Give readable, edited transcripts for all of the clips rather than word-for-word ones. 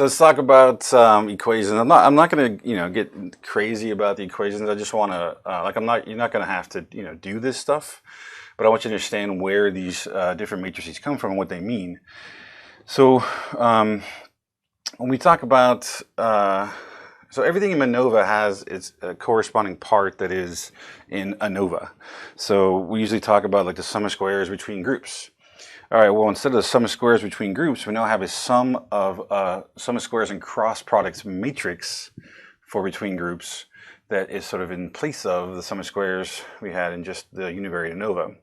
so let's talk about equations. I'm not going to get crazy about the equations. I just want to you're not going to have to do this stuff, but I want you to understand where these different matrices come from and what they mean. So when we talk about so everything in MANOVA has its corresponding part that is in ANOVA. So we usually talk about like the sum of squares between groups. All right, well, instead of the sum of squares between groups, we now have a sum of squares and cross products matrix for between groups that is sort of in place of the sum of squares we had in just the univariate ANOVA.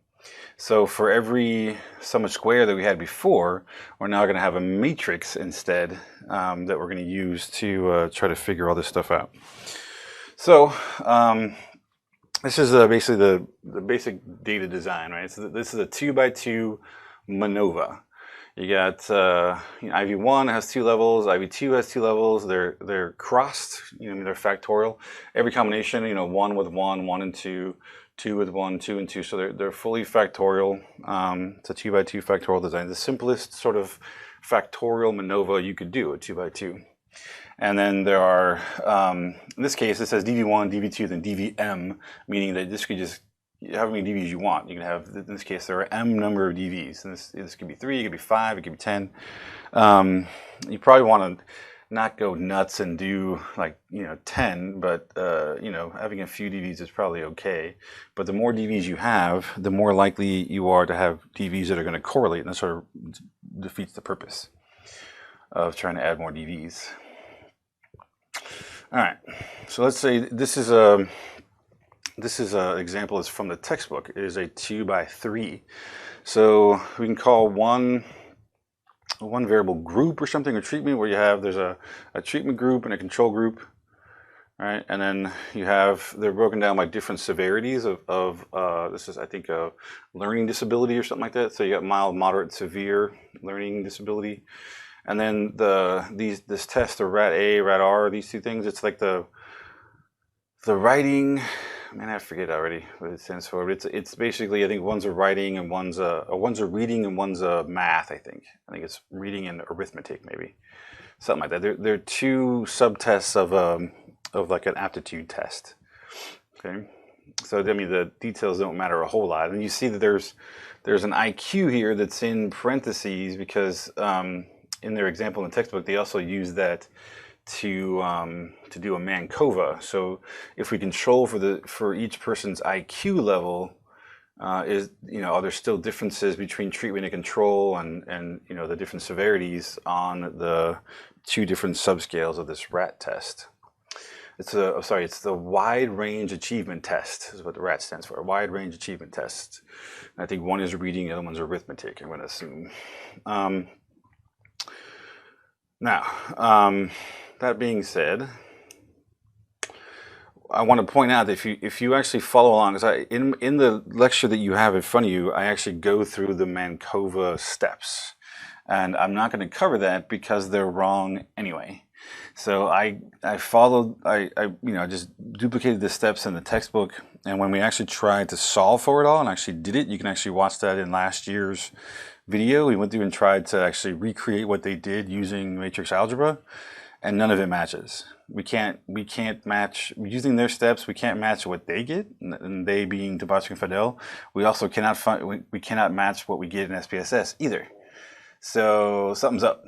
So for every sum of square that we had before, we're now going to have a matrix instead that we're going to use to try to figure all this stuff out. So this is basically the basic data design, right? So this is a 2x2 MANOVA. You got IV1 has 2 levels, IV2 has 2 levels. They're crossed, they're factorial. Every combination, 1 with 1, 1 and 2, 2 with 1, 2 and 2. So they're fully factorial. It's a 2x2 factorial design. The simplest sort of factorial MANOVA you could do, a 2x2. And then there are, in this case, it says dv1, dv2, then dvm, meaning that this could just how many dv's you want. You can have, in this case, there are m number of dv's. And this could be 3, it could be 5, it could be 10. You probably want to not go nuts and do like 10, but having a few dv's is probably okay. But the more dv's you have, the more likely you are to have dv's that are going to correlate, and that sort of defeats the purpose of trying to add more dv's. All right, so let's say this is an example is from the textbook. It is a 2x3. So we can call one variable group or something, a treatment, where you have there's a treatment group and a control group, right? And then you have, they're broken down by different severities of this is, I think, a learning disability or something like that. So you got mild, moderate, severe learning disability. And then this test, the RAT A, RAT R, these two things, it's like the writing, man, I forget already what it stands for. But it's basically, I think one's a writing and one's a reading and one's a math. I think it's reading and arithmetic, maybe something like that. They're two subtests of like an aptitude test. Okay, so I mean the details don't matter a whole lot, and you see that there's an IQ here that's in parentheses because in their example in the textbook they also use that to do a MANOVA. So if we control for each person's IQ level, are there still differences between treatment and control, and the different severities on the two different subscales of this RAT test. It's the wide range achievement test is what the RAT stands for, wide range achievement test. And I think one is reading, the other one's arithmetic, I'm going to assume. Now, that being said, I want to point out that if you actually follow along, because in the lecture that you have in front of you, I actually go through the MANOVA steps, and I'm not going to cover that because they're wrong anyway. So I just duplicated the steps in the textbook, and when we actually tried to solve for it all and actually did it, you can actually watch that in last year's video. We went through and tried to actually recreate what they did using matrix algebra, and none of it matches. We can't match, using their steps, we can't match what they get, and they being Tabasco and Fadel. We also cannot match what we get in SPSS either. So something's up.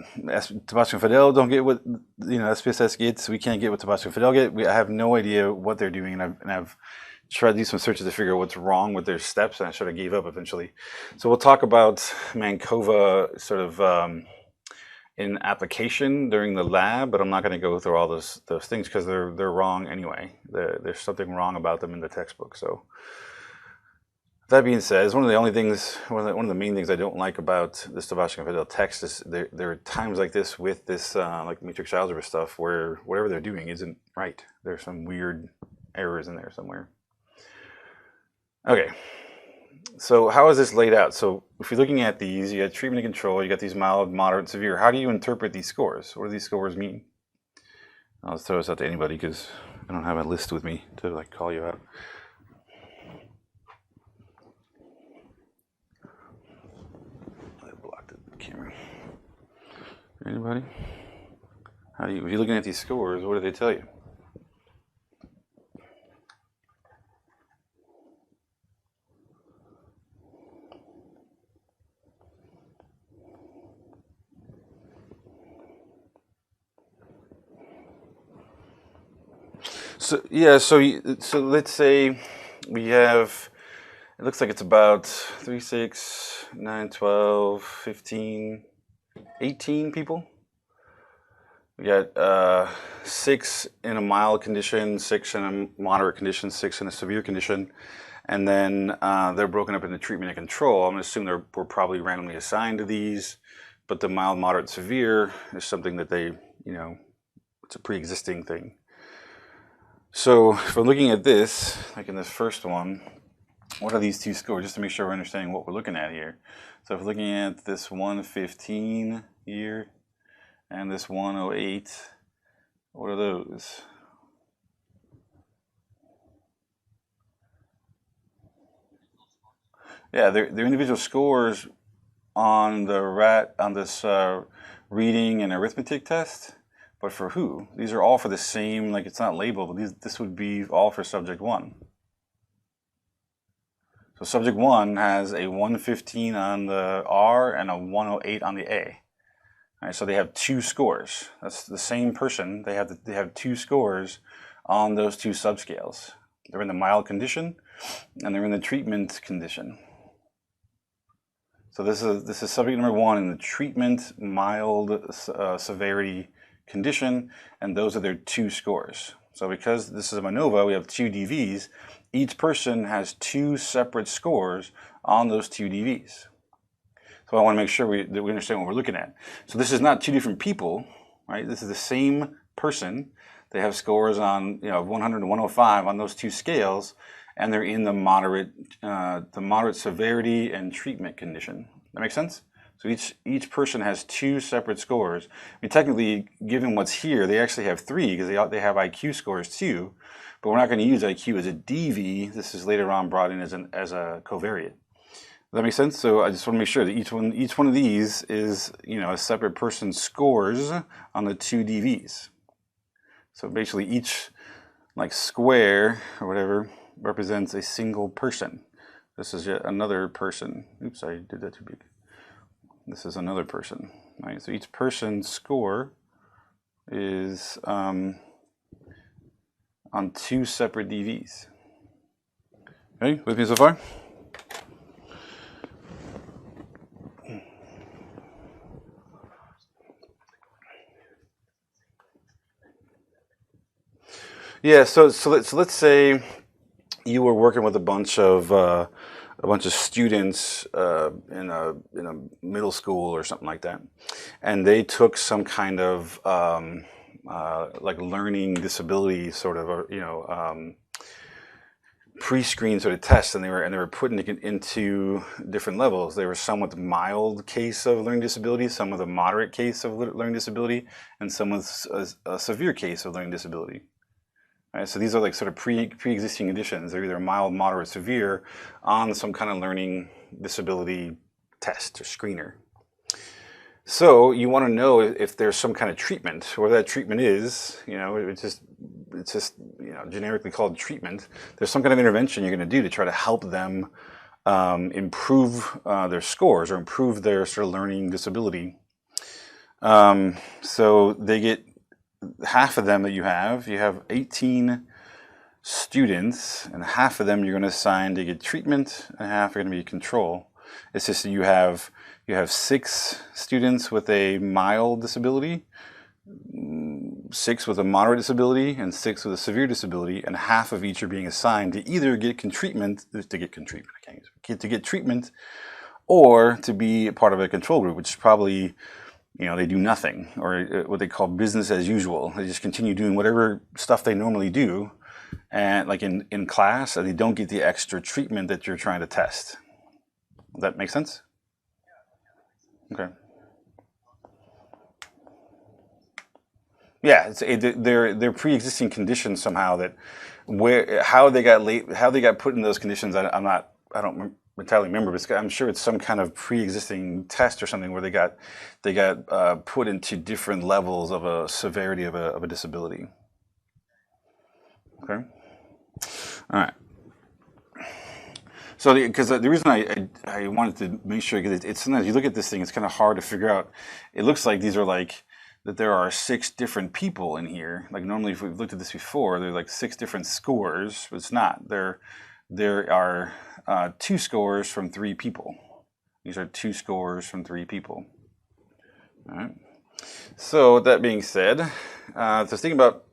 Tabasco and Fadel don't get what SPSS gets. We can't get what Tabasco and Fadel get. I have no idea what they're doing, and I've tried to do some searches to figure out what's wrong with their steps, and I sort of gave up eventually. So we'll talk about MANOVA sort of in application during the lab, but I'm not going to go through all those things because they're wrong anyway. There's something wrong about them in the textbook. So that being said, it's one of the only things, one of the main things I don't like about this Tabasco and Fadel text is there are times like this with this like matrix algebra stuff where whatever they're doing isn't right. There's some weird errors in there somewhere. Okay, so how is this laid out? So if you're looking at these, you got treatment and control, you got these mild, moderate, severe. How do you interpret these scores? What do these scores mean? I'll just throw this out to anybody because I don't have a list with me to like call you out. I blocked the camera. Anybody? if you're looking at these scores, what do they tell you? So yeah, so let's say we have, it looks like it's about 3, 6, 9, 12, 15, 18 people. We got 6 in a mild condition, 6 in a moderate condition, 6 in a severe condition, and then they're broken up into treatment and control. I'm going to assume we're probably randomly assigned to these, but the mild, moderate, severe is something that they, it's a pre-existing thing. So if we're looking at this, like in this first one, what are these two scores? Just to make sure we're understanding what we're looking at here. So if we're looking at this 115 here and this 108, what are those? Yeah, they're individual scores on this reading and arithmetic test. But for who? These are all for the same, like it's not labeled, but this would be all for subject 1. So subject 1 has a 115 on the R and a 108 on the A. All right, so they have 2 scores. That's the same person. They have 2 scores on those 2 subscales. They're in the mild condition and they're in the treatment condition. So this is subject number 1 in the treatment mild severity condition, and those are their 2 scores. So because this is a MANOVA, we have 2 DVs. Each person has 2 separate scores on those 2 DVs. So I want to make sure that we understand what we're looking at. So this is not 2 different people, right? This is the same person. They have scores on 100 to 105 on those 2 scales, and they're in the moderate severity and treatment condition. That makes sense? So each person has 2 separate scores. I mean, technically, given what's here, they actually have 3 because they have IQ scores too. But we're not going to use IQ as a DV. This is later on brought in as a covariate. Does that make sense? So I just want to make sure that each one of these is a separate person's scores on the 2 DVs. So basically, each square or whatever represents a single person. This is yet another person. Oops, I did that too big. This is another person, right? So each person's score is on 2 separate DVs. Okay, with me so far? Yeah. So let's say you were working with a bunch of students in a middle school or something like that, and they took some kind of learning disability sort of pre-screen sort of test, and they were putting it into different levels. There were some with a mild case of learning disability, some with a moderate case of learning disability, and some with a severe case of learning disability. Right, so these are sort of pre-existing conditions. They're either mild, moderate, severe on some kind of learning disability test or screener. So you want to know if there's some kind of treatment, where that treatment is. It's just generically called treatment. There's some kind of intervention you're going to do to try to help them improve their scores or improve their sort of learning disability. So they get half of them that you have 18 students, and half of them you're going to assign to get treatment, and half are going to be control. It's just that you have 6 students with a mild disability, 6 with a moderate disability, and 6 with a severe disability, and half of each are being assigned to either get treatment, or to be a part of a control group, which is probably they do nothing, or what they call business as usual. They just continue doing whatever stuff they normally do, and like in class, and they don't get the extra treatment that you're trying to test. Does that make sense? Okay. Yeah, they're pre-existing conditions somehow that how they got put in those conditions. I don't entirely remember, but I'm sure it's some kind of pre-existing test or something where they got put into different levels of a severity of a disability. Okay. All right. So because the reason I wanted to make sure, because it's sometimes you look at this thing, it's kind of hard to figure out. It looks like these are like that there are 6 different people in here. Like normally, if we've looked at this before, there's like 6 different scores, but it's not. There are 2 scores from 3 people. These are 2 scores from 3 people. All right. So with that being said, so thinking about,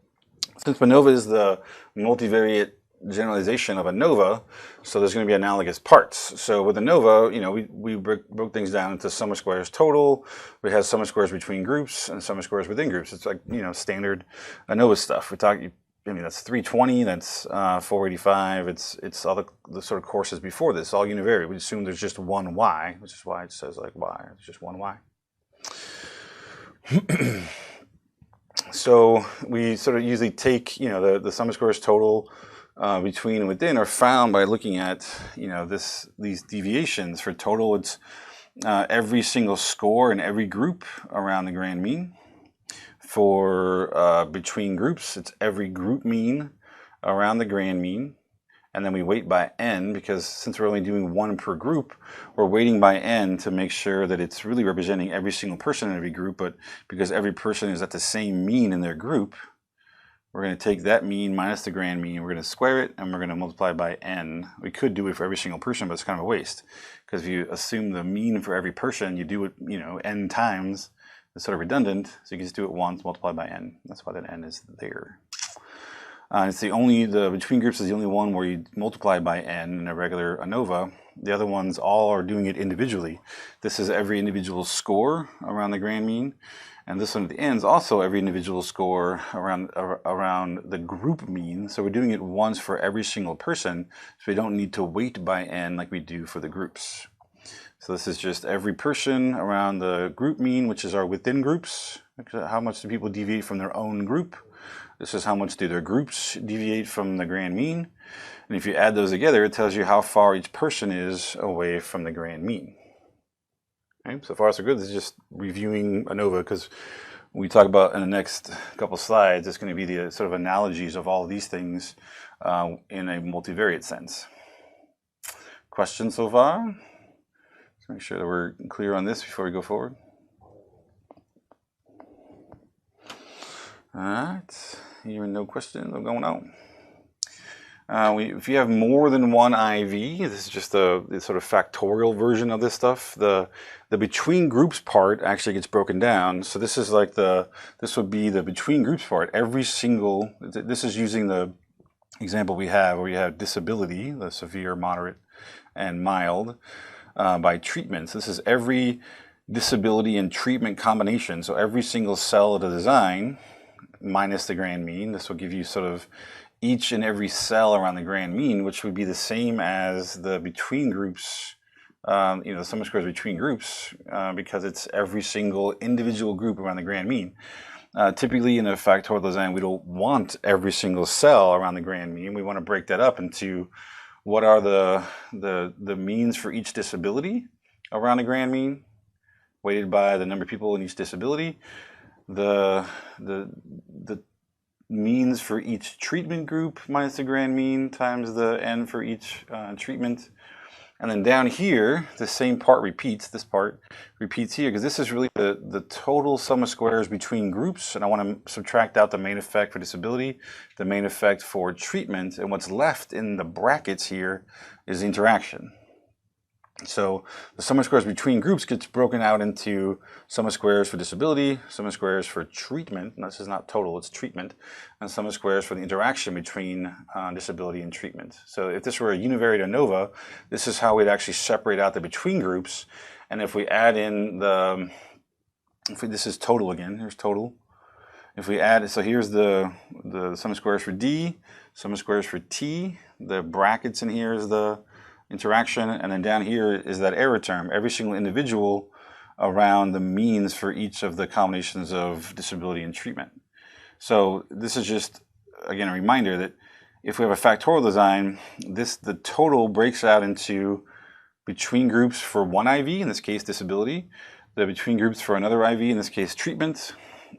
since MANOVA is the multivariate generalization of ANOVA, so there's going to be analogous parts. So with ANOVA, you know, we broke things down into sum of squares total. We have sum of squares between groups and sum of squares within groups. It's like, you know, standard ANOVA stuff. We talk, I mean, that's 320, that's 485. It's all the sort of courses before this, all univariate. We assume there's just one y, which is why it says like y. It's just one y. So we sort of usually take, you know, the sum of squares total between and within are found by looking at, you know, these deviations. For total, it's every single score in every group around the grand mean. For between groups, it's every group mean around the grand mean. And then we weight by n, because since we're only doing 1 per group, we're weighting by n to make sure that it's really representing every single person in every group. But because every person is at the same mean in their group, we're going to take that mean minus the grand mean, we're going to square it, and we're going to multiply by n. We could do it for every single person, but it's kind of a waste. Because if you assume the mean for every person, you do it, you know, n times. It's sort of redundant, so you can just do it once, multiply by n. That's why that n is there. It's the between groups is the only one where you multiply by n in a regular ANOVA. The other ones all are doing it individually. This is every individual score around the grand mean. And this one at the end is also every individual score around the group mean. So we're doing it once for every single person, so we don't need to weight by n like we do for the groups. So this is just every person around the group mean, which is our within groups. How much do people deviate from their own group? This is how much do their groups deviate from the grand mean. And if you add those together, it tells you how far each person is away from the grand mean. Okay, so far so good. This is just reviewing ANOVA, because we talk about in the next couple slides, it's going to be the sort of analogies of all of these things in a multivariate sense. Questions so far? Let's make sure that we're clear on this before we go forward. All right, even no questions are going on. If you have more than one IV, this is just the sort of factorial version of this stuff. The between groups part actually gets broken down. So this is like this would be the between groups part. Every single, this is using the example we have where you have disability, the severe, moderate, and mild by treatments. This is every disability and treatment combination. So every single cell of the design minus the grand mean. This will give you sort of each and every cell around the grand mean, which would be the same as the between groups, you know, the sum of squares between groups, because it's every single individual group around the grand mean. Typically in a factorial design, we don't want every single cell around the grand mean. We want to break that up into what are the means for each disability around the grand mean, weighted by the number of people in each disability, the means for each treatment group minus the grand mean times the n for each treatment. And then down here, the same part repeats, this part repeats here, because this is really the total sum of squares between groups, and I want to subtract out the main effect for disability, the main effect for treatment, and what's left in the brackets here is the interaction. So the sum of squares between groups gets broken out into sum of squares for disability, sum of squares for treatment, and this is not total, it's treatment, and sum of squares for the interaction between disability and treatment. So if this were a univariate ANOVA, this is how we'd actually separate out the between groups. And if we add in this is total again, here's total. If we add, so here's the sum of squares for D, sum of squares for T, the brackets in here is the interaction, and then down here is that error term, every single individual around the means for each of the combinations of disability and treatment. So this is just, again, a reminder that if we have a factorial design, the total breaks out into between groups for one IV, in this case disability, the between groups for another IV, in this case treatment,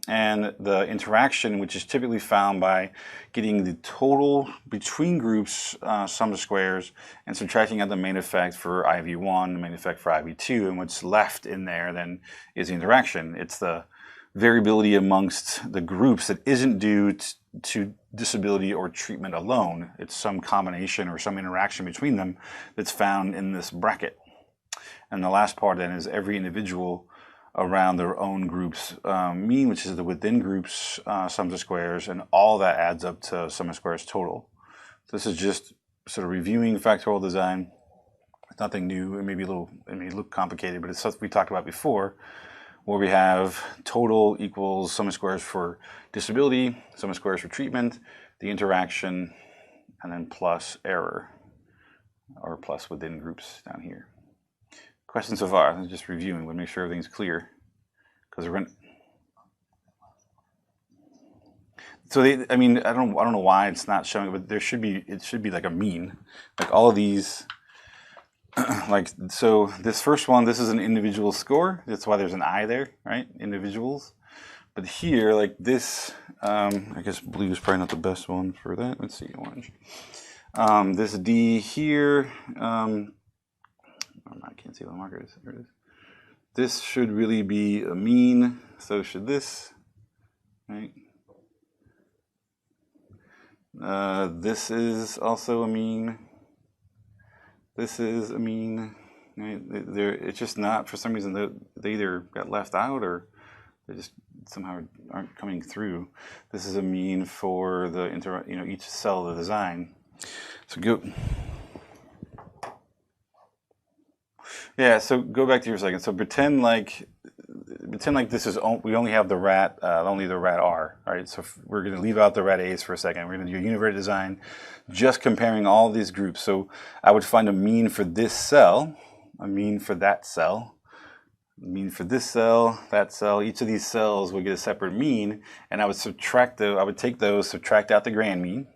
and the interaction, which is typically found by getting the total between groups sum of squares and subtracting out the main effect for IV1, the main effect for IV2, and what's left in there then is the interaction. It's the variability amongst the groups that isn't due to disability or treatment alone. It's some combination or some interaction between them that's found in this bracket. And the last part then is every individual around their own group's mean, which is the within groups sums of squares, and all that adds up to sum of squares total. So this is just sort of reviewing factorial design. It's nothing new. It may look complicated, but it's stuff we talked about before, where we have total equals sum of squares for disability, sum of squares for treatment, the interaction, and then plus error, or plus within groups down here. Questions so far? I'm just reviewing. We'll make sure everything's clear, because we're going. So I don't know why it's not showing, but it should be like a mean, like all of these. Like, so this first one, this is an individual score. That's why there's an I there, right? Individuals. But here, like this, I guess blue is probably not the best one for that. Let's see, orange. This D here. I can't see what the marker is. There it is. This should really be a mean. So should this, right? This is also a mean. This is a mean. Right? It's just not, for some reason, they either got left out or they just somehow aren't coming through. This is a mean for the each cell of the design. So go. Yeah, so go back to your second. So pretend like this is we only have the rat R. All right, so we're going to leave out the rat A's for a second. We're going to do a univariate design, just comparing all these groups. So I would find a mean for this cell, a mean for that cell, a mean for this cell, that cell. Each of these cells would get a separate mean, and I would take those, subtract out the grand mean.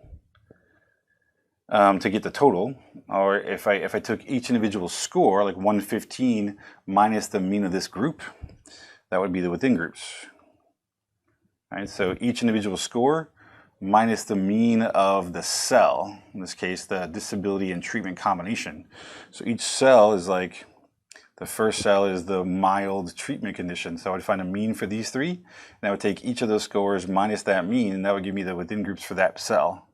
To get the total, or if I took each individual score, like 115 minus the mean of this group, that would be the within groups. All right, so each individual score minus the mean of the cell, in this case the disability and treatment combination. So each cell is like, the first cell is the mild treatment condition. So I would find a mean for these three, and I would take each of those scores minus that mean, and that would give me the within groups for that cell.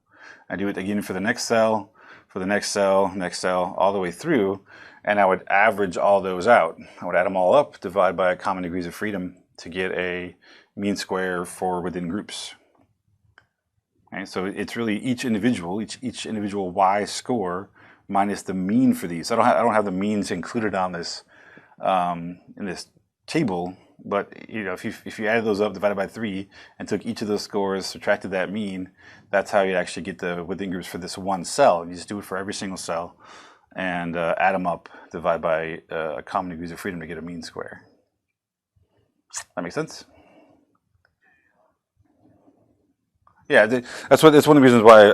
I do it again for the next cell, for the next cell, all the way through, and I would average all those out. I would add them all up, divide by common degrees of freedom to get a mean square for within groups. Okay, so it's really each individual Y score minus the mean for these. I don't have the means included on this in this table. But if you added those up, divided by 3, and took each of those scores, subtracted that mean, that's how you actually get the within groups for this one cell. You just do it for every single cell, and add them up, divide by common degrees of freedom to get a mean square. That makes sense? Yeah, that's one of the reasons why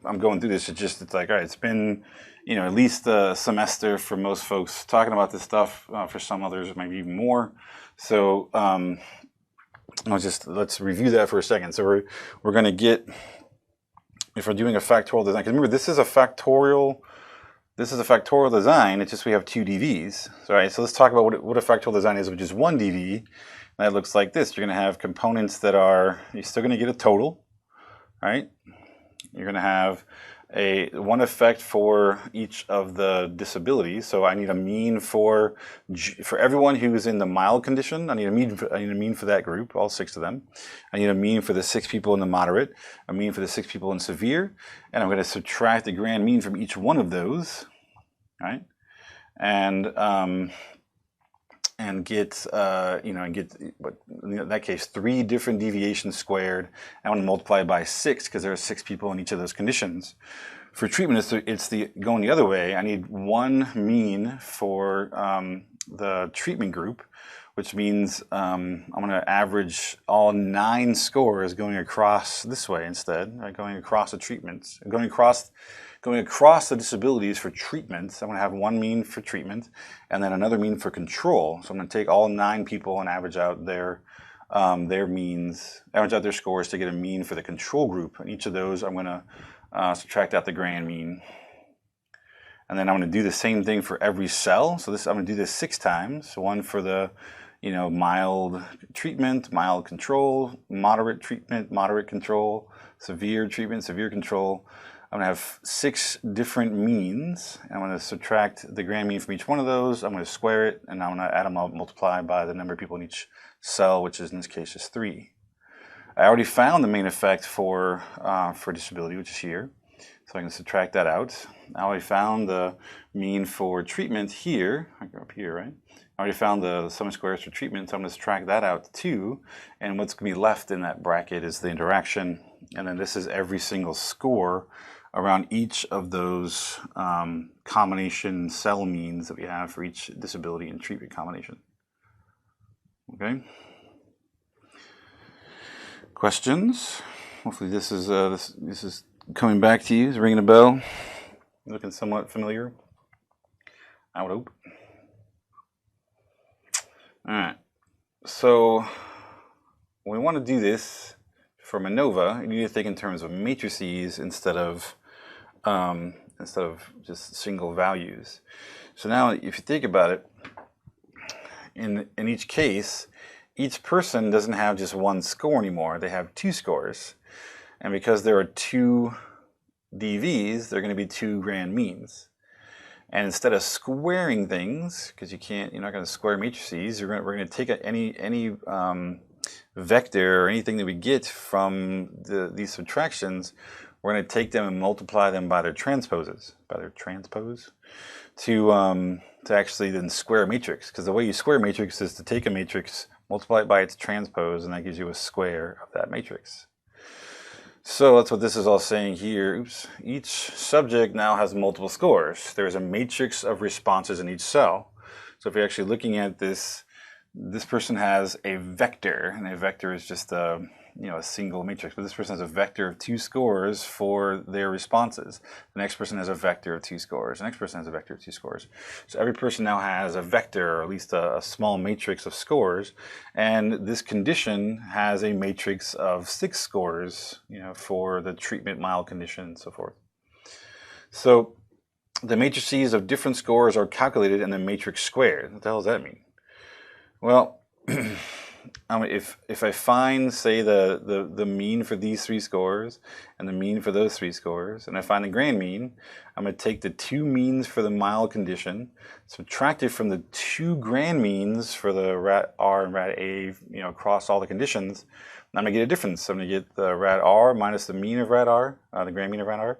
I'm going through this. It's like, all right, it's been at least a semester for most folks talking about this stuff. For some others, maybe even more. So let's review that for a second. So we're going to get, if we're doing a factorial design, because remember this is a factorial design. It's just we have 2 DVs. So, all right, so let's talk about what a factorial design is, which is 1 DV. And that looks like this. You're going to have components that you're still going to get a total, right? You're going to have one effect for each of the disabilities. So I need a mean for everyone who's in the mild condition. I need a mean for that group, all 6 of them. I need a mean for the 6 people in the moderate, a mean for the 6 people in severe, and I'm going to subtract the grand mean from each one of those, right? And get in that case 3 different deviations squared. I want to multiply by 6 because there are 6 people in each of those conditions. For treatment, it's going the other way. I need 1 mean for the treatment group, which means I'm going to average all 9 scores going across this way instead, right? Going across the treatments, going across Going across the disabilities for treatment, I'm going to have one mean for treatment and then another mean for control. So I'm going to take all 9 people and average out their means, average out their scores to get a mean for the control group. And each of those, I'm going to subtract out the grand mean. And then I'm going to do the same thing for every cell. So this, I'm going to do this 6 times. One for the, mild treatment, mild control, moderate treatment, moderate control, severe treatment, severe control. I'm going to have 6 different means. I'm going to subtract the grand mean from each one of those. I'm going to square it, and I'm going to add them up, multiply by the number of people in each cell, which is in this case is 3. I already found the main effect for disability, which is here. So I can subtract that out. I already found the mean for treatment here. I go up here, right? I already found the sum of squares for treatment, so I'm going to subtract that out too. And what's going to be left in that bracket is the interaction. And then this is every single score around each of those combination cell means that we have for each disability and treatment combination. Okay? Questions? Hopefully this is coming back to you, is ringing a bell, looking somewhat familiar, I would hope. All right, so when we want to do this for MANOVA, you need to think in terms of matrices instead of just single values. So now, if you think about it, in each case, each person doesn't have just one score anymore; they have 2 scores. And because there are 2 DVs, there are going to be 2 grand means. And instead of squaring things, because you're not going to square matrices, we're going to take any vector or anything that we get from these subtractions, we're going to take them and multiply them by their transposes, to actually then square a matrix. Because the way you square a matrix is to take a matrix, multiply it by its transpose, and that gives you a square of that matrix. So that's what this is all saying here. Oops. Each subject now has multiple scores. There's a matrix of responses in each cell. So if you're actually looking at this, this person has a vector, and a vector is just a single matrix, but this person has a vector of 2 scores for their responses. The next person has a vector of 2 scores. The next person has a vector of 2 scores. So every person now has a vector, or at least a small matrix of scores, and this condition has a matrix of 6 scores, for the treatment mild condition and so forth. So the matrices of different scores are calculated and the matrix squared. What the hell does that mean? Well, if I find, say, the mean for these 3 scores and the mean for those 3 scores, and I find the grand mean, I'm going to take the 2 means for the mild condition, subtract it from the 2 grand means for the RAT R and RAT A, across all the conditions, and I'm going to get a difference. I'm going to get the RAT R minus the mean of RAT R, the grand mean of RAT R,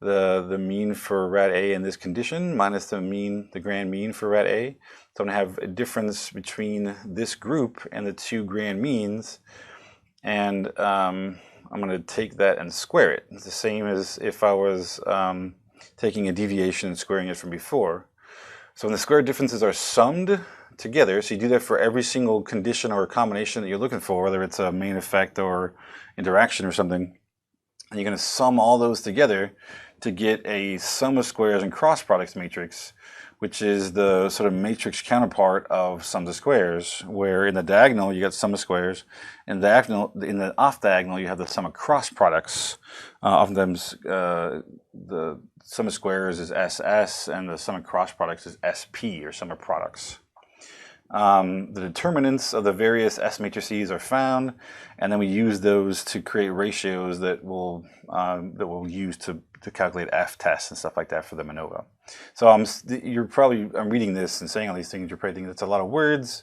the mean for RAT A in this condition minus the grand mean for RAT A. So I'm going to have a difference between this group and the 2 grand means, and I'm going to take that and square it. It's the same as if I was taking a deviation and squaring it from before. So when the square differences are summed together, so you do that for every single condition or combination that you're looking for, whether it's a main effect or interaction or something, and you're going to sum all those together to get a sum of squares and cross products matrix, which is the sort of matrix counterpart of sums of squares, where in the diagonal you got sum of squares, and in the off diagonal you have the sum of cross products. Oftentimes the sum of squares is SS, and the sum of cross products is SP, or sum of products. The determinants of the various S matrices are found, and then we use those to create ratios that we'll use to calculate F tests and stuff like that for the MANOVA. So I'm reading this and saying all these things, you're probably thinking it's a lot of words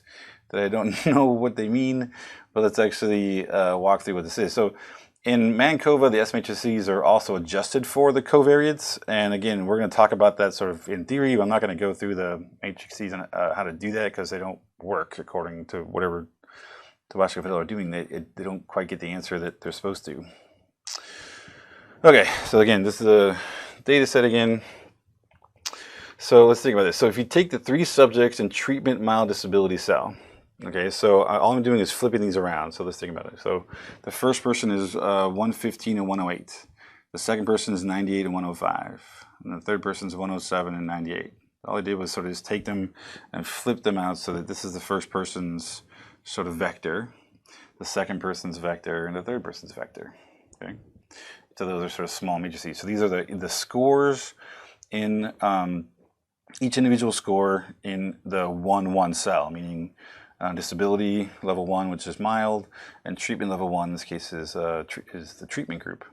that I don't know what they mean, but let's actually walk through what this is. So in MANCOVA, the S matrices are also adjusted for the covariates, and again, we're going to talk about that sort of in theory, but I'm not going to go through the matrices and how to do that, because they don't work according to whatever Tabasco and Fidel are doing. They don't quite get the answer that they're supposed to. Okay, so again, this is a data set again. So let's think about this. So if you take the 3 subjects in treatment mild disability cell, okay, so all I'm doing is flipping these around. So let's think about it. So the first person is 115 and 108. The second person is 98 and 105. And the third person is 107 and 98. All I did was sort of just take them and flip them out so that this is the first person's sort of vector, the second person's vector, and the third person's vector. Okay, so those are sort of small matrices. So these are the scores in each individual score in the 1-1 cell, meaning disability level 1, which is mild, and treatment level 1 in this case is the treatment group.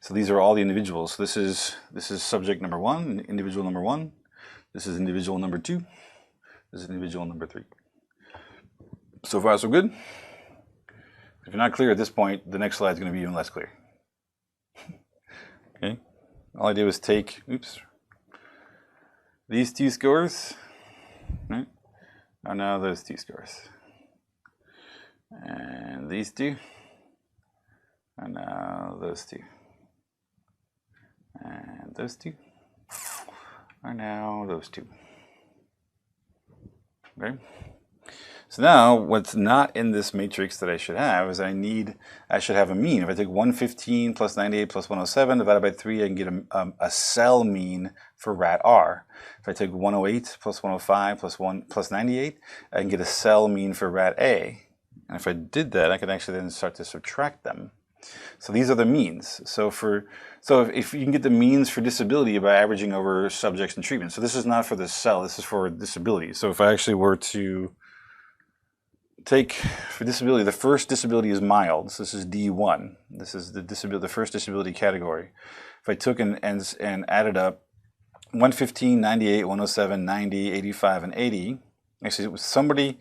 So these are all the individuals. So this is subject number 1, individual number 1. This is individual number 2. This is individual number 3. So far, so good. If you're not clear at this point, the next slide is going to be even less clear. Okay. All I did was take, these 2 scores, right? Are now those 2 scores. And these 2 are now those 2. And those 2 are now those 2. Okay. So now what's not in this matrix that I should have is I should have a mean. If I take 115 plus 98 plus 107 divided by 3, I can get a cell mean for rat R. If I take 108 plus 105 plus 98, I can get a cell mean for rat A. And if I did that, I could actually then start to subtract them. So these are the means. So if you can get the means for disability by averaging over subjects and treatment. So this is not for the cell, this is for disability. So if I actually were to take for disability, the first disability is mild. So this is D1. This is the first disability category. If I took and added up 115, 98, 107, 90, 85, and 80, actually it was somebody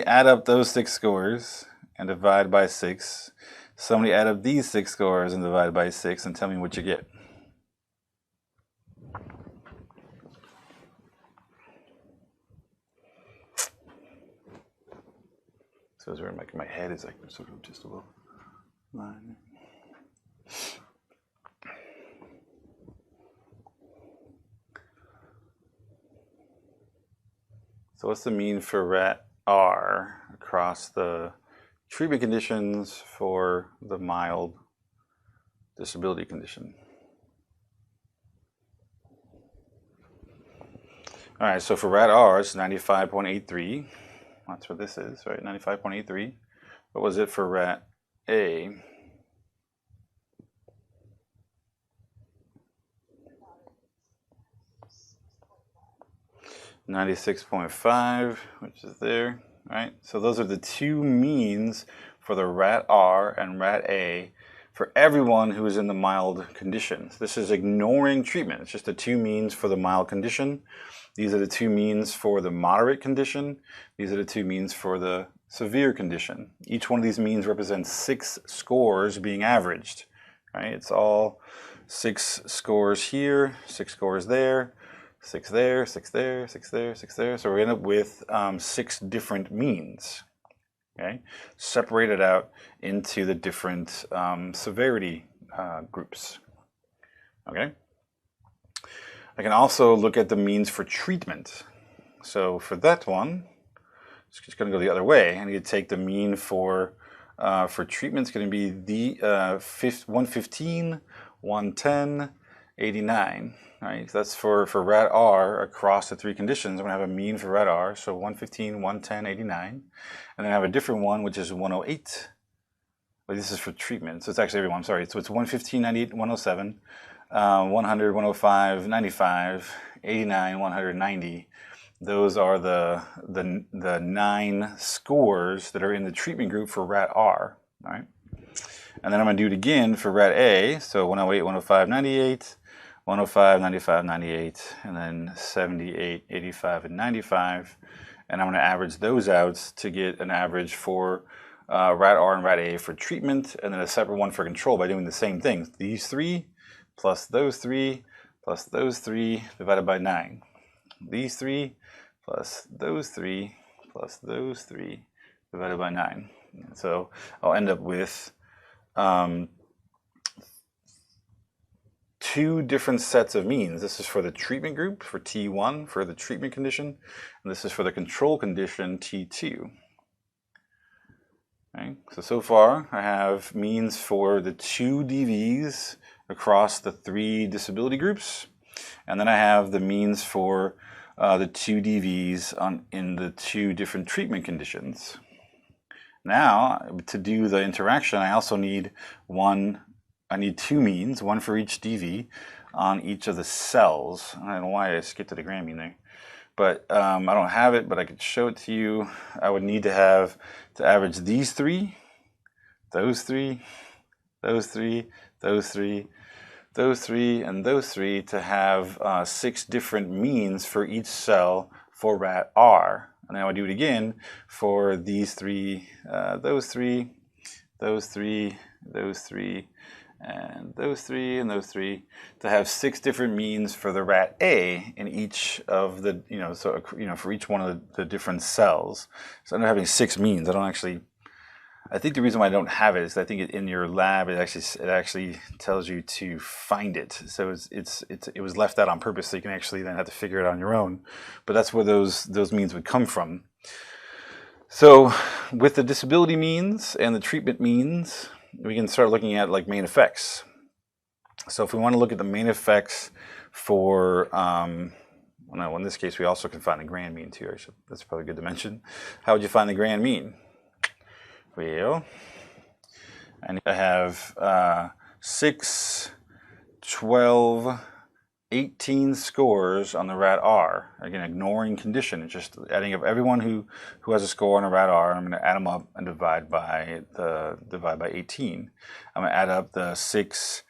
add up those 6 scores and divide by 6. Somebody add up these 6 scores and divide by 6 and tell me what you get. So where my head is like sort of just a little line. So what's the mean for rat R across the treatment conditions for the mild disability condition? All right, so for rat R, it's 95.83. That's what this is, right? 95.83. What was it for rat A? $96.5, which is there, right? So those are the 2 means for the rat R and rat A for everyone who is in the mild condition. This is ignoring treatment. It's just the 2 means for the mild condition. These are the 2 means for the moderate condition. These are the 2 means for the severe condition. Each one of these means represents 6 scores being averaged, right? It's all 6 scores here, 6 scores there, 6 there, 6 there, 6 there, 6 there. So we end up with 6 different means, okay? Separated out into the different severity groups, okay? I can also look at the means for treatment. So for that one, it's just going to go the other way. I need to take the mean for treatment. It's going to be the 115, 110, 89. Right? So that's for rat R across the 3 conditions. I'm going to have a mean for rat R. So 115, 110, 89. And then I have a different one, which is 108. But this is for treatment. So it's actually everyone. I'm sorry. So it's 115, 98, 107. 100, 105, 95, 89, 190. Those are the 9 scores that are in the treatment group for rat R, right? And then I'm going to do it again for rat A. So 108, 105, 98, 105, 95, 98, and then 78, 85, and 95. And I'm going to average those out to get an average for rat R and rat A for treatment, and then a separate one for control by doing the same thing. These 3 plus those 3 plus those 3 divided by 9. These 3 plus those 3 plus those 3 divided by 9. And so I'll end up with 2 different sets of means. This is for the treatment group, for T1, for the treatment condition, and this is for the control condition, T2. Okay. So far I have means for the 2 DVs across the 3 disability groups. And then I have the means for the 2 DVs in the 2 different treatment conditions. Now, to do the interaction, I also need 2 means, one for each DV on each of the cells. I don't know why I skipped to the grand mean there. But I don't have it, but I could show it to you. I would need to average these 3, those 3, those 3, those 3, those 3, and those 3 to have 6 different means for each cell for rat R. And then I would do it again for these 3, those 3, those 3, those 3, and those 3, and those 3 to have 6 different means for the rat A in each of the, for each one of the different cells. So I'm having 6 means. I think the reason why I don't have it is I think in your lab it actually tells you to find it. So it was left out on purpose, so you can actually then have to figure it out on your own. But that's where those means would come from. So with the disability means and the treatment means, we can start looking at like main effects. So if we want to look at the main effects for, in this case we also can find the grand mean too. That's probably good to mention. How would you find the grand mean? Well, and I have 6, 12, 18 scores on the rat R. Again, ignoring condition. It's just adding up everyone who has a score on a rat R. I'm going to add them up and divide by 18. I'm going to add up the 6,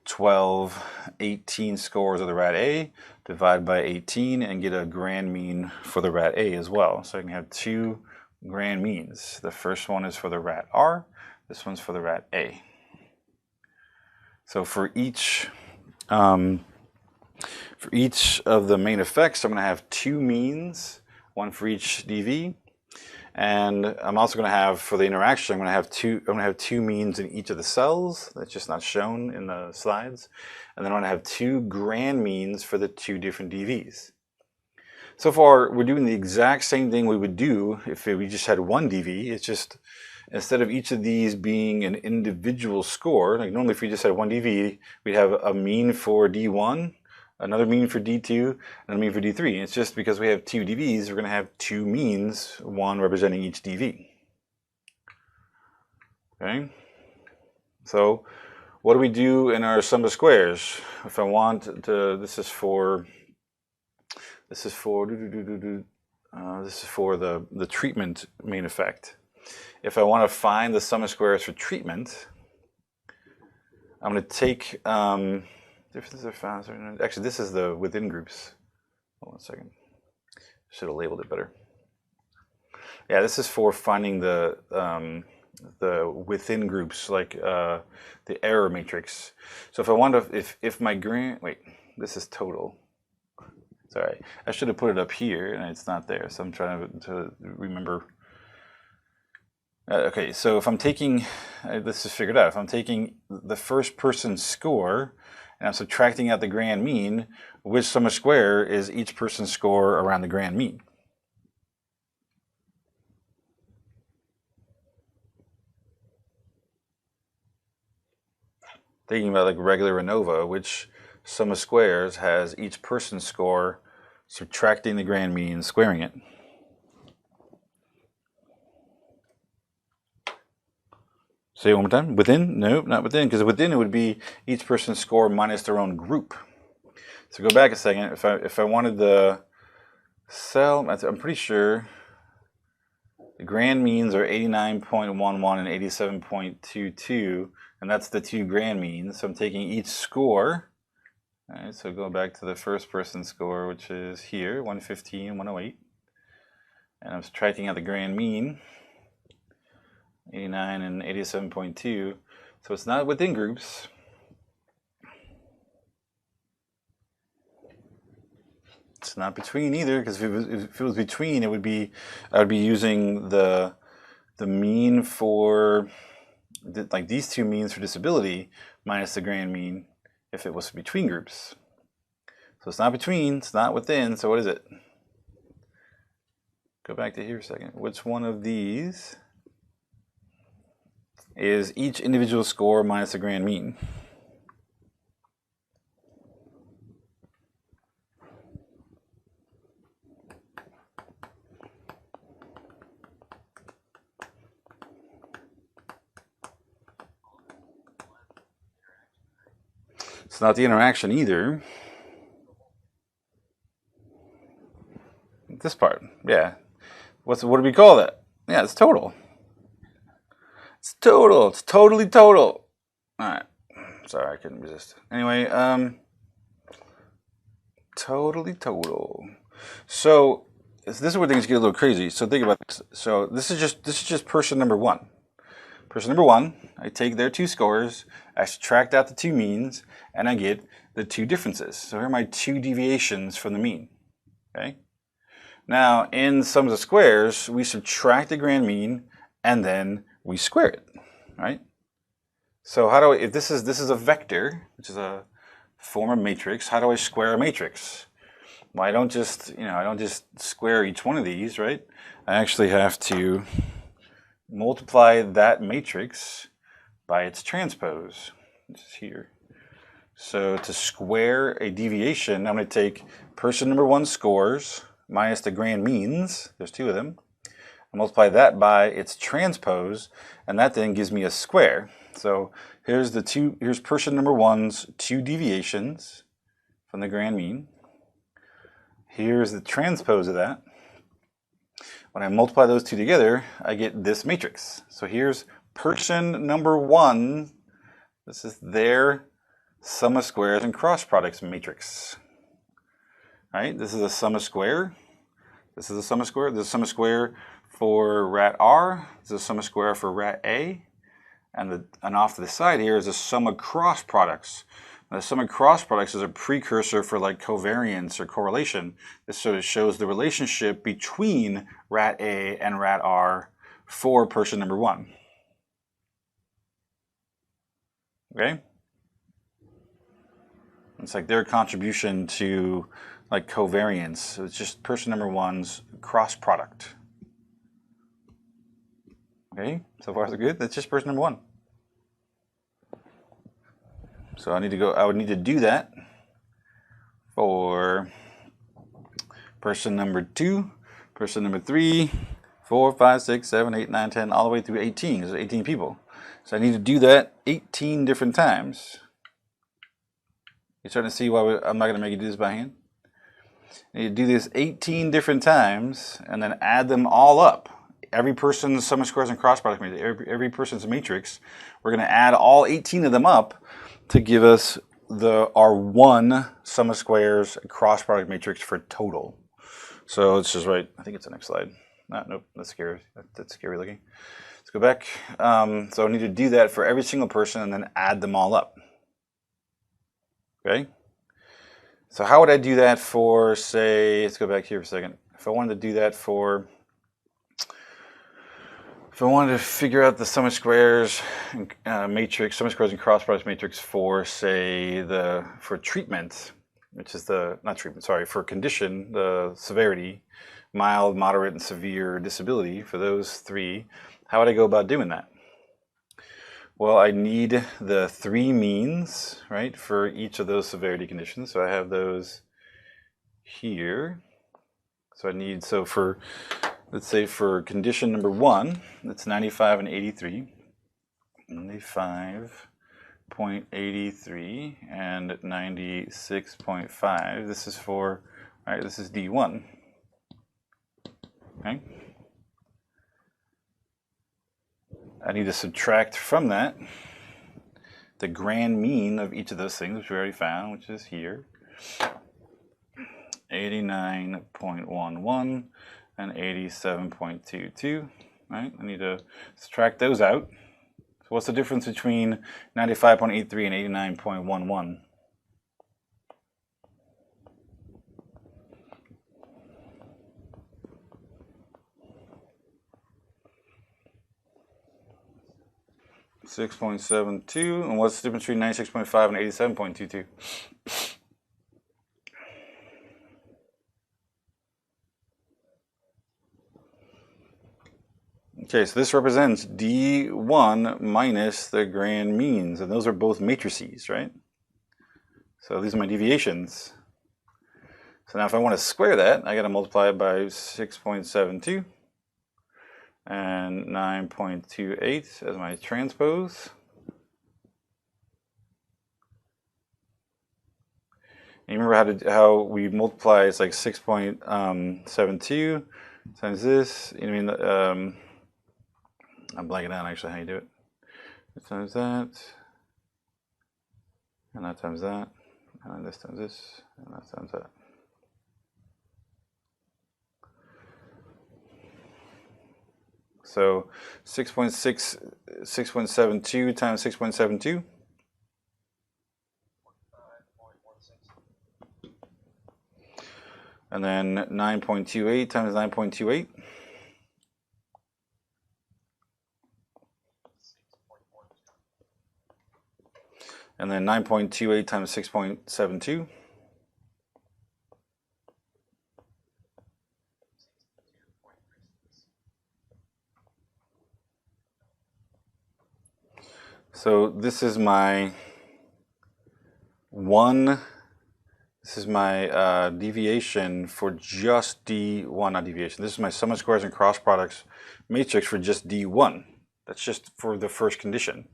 12, 18 scores of the rat A, divide by 18, and get a grand mean for the rat A as well. So I can have 2 grand means. The first one is for the rat R, this one's for the rat A. So for each of the main effects, I'm going to have 2 means, one for each DV, and I'm also going to have, for the interaction, I'm going to have 2 means in each of the cells. That's just not shown in the slides. And then I'm going to have 2 grand means for the 2 different DVs. So far, we're doing the exact same thing we would do if we just had 1 DV. It's just, instead of each of these being an individual score, like normally if we just had 1 DV, we'd have a mean for D1, another mean for D2, and a mean for D3. It's just because we have 2 DVs, we're going to have 2 means, one representing each DV. Okay? So, what do we do in our sum of squares? If I want to, this is for the treatment main effect. If I want to find the sum of squares for treatment, I'm going to take differences are found. Actually, this is the within groups. Hold on a second. Should have labeled it better. Yeah, this is for finding the within groups, like the error matrix. So if I want to, if my this is total. Sorry, I should have put it up here, and it's not there. So I'm trying to remember. Okay, so if I'm taking, this is figured out. If I'm taking the first person's score and I'm subtracting out the grand mean, which sum of square is each person's score around the grand mean? Thinking about like regular ANOVA, which sum of squares has each person's score subtracting the grand mean, squaring it? Say it one more time. Within? Nope, not within, because within it would be each person's score minus their own group. So go back a second. If I wanted the cell, I'm pretty sure the grand means are 89.11 and 87.22, and that's the 2 grand means. So I'm taking each score. All right, so go back to the first person's score, which is here, 115, 108. And I'm subtracting out the grand mean, 89 and 87.2. So it's not within groups. It's not between either, because if it was between, I would be using the mean for like these 2 means for disability minus the grand mean if it was between groups. So it's not between, it's not within, so what is it? Go back to here a second. Which one of these is each individual score minus the grand mean? It's not the interaction either. This part, yeah. What do we call that? Yeah, it's total. It's total. It's totally total. All right. Sorry, I couldn't resist. Anyway, totally total. So this is where things get a little crazy. So think about this. So this is just person number one. Person number one, I take their 2 scores, I subtract out the 2 means, and I get the 2 differences. So here are my 2 deviations from the mean. Okay. Now in sums of squares, we subtract the grand mean and then we square it. Right. So how do I, if this is a vector, which is a form of matrix, how do I square a matrix? Well, I don't just square each one of these, right? I actually have to multiply that matrix by its transpose, which is here. So to square a deviation, I'm going to take person number one scores minus the grand means, there's 2 of them, I multiply that by its transpose, and that then gives me a square. So here's person number one's 2 deviations from the grand mean. Here's the transpose of that. When I multiply those 2 together, I get this matrix. So here's person number one. This is their sum of squares and cross products matrix. All right, this is a sum of square. This is a sum of square. This is a sum of square for rat R. This is a sum of square for rat A. And off to the side here is a sum of cross products. Now, the sum of cross products is a precursor for like covariance or correlation. This sort of shows the relationship between rat A and rat R for person number one. Okay? It's like their contribution to like covariance. So it's just person number one's cross product. Okay, so far so good. That's just person number one. So I would need to do that for person number 2, person number 3, 4, 5, 6, 7, 8, 9, 10, all the way through 18. There's 18 people. So I need to do that 18 different times. You're starting to see why I'm not going to make you do this by hand? I need to do this 18 different times and then add them all up. Every person's sum of squares and cross product matrix, every person's matrix, we're going to add all 18 of them up to give us our one sum of squares cross product matrix for total. So let's just write, I think it's the next slide. Nope, that's scary. That's scary looking. Let's go back. So I need to do that for every single person and then add them all up. Okay. So how would I do that for, say, let's go back here for a second. If I wanted to do that for, if I wanted to figure out the sum of squares matrix, sum of squares and cross products matrix for, say, for treatment, which is for condition, the severity, mild, moderate, and severe disability, for those 3, how would I go about doing that? Well, I need the 3 means, right, for each of those severity conditions. So I have those here. So for, let's say for condition number 1, that's 95 and 83. 95.83 and 96.5. This is for, all right, this is D1. Okay. I need to subtract from that the grand mean of each of those things, which we already found, which is here. 89.11 and 87.22. Right? I need to subtract those out. So what's the difference between 95.83 and 89.11? .72, and what's the difference between 96.5 and 87.22? Okay, so this represents D1 minus the grand means, and those are both matrices, right? So these are my deviations. So now if I want to square that, I got to multiply it by 6.72. And 9.28 as my transpose. you remember how we multiply? It's like 6.72 times this. You know what I mean? I'm blanking out actually how you do it. Times that, and that times that, and then this times this, and that times that. So 6.72 times 6.72. And then 9.28 times 9.28. And then 9.28 times 6.72. So this is my deviation for just D1, not deviation. This is my sum of squares and cross products matrix for just D1. That's just for the first condition.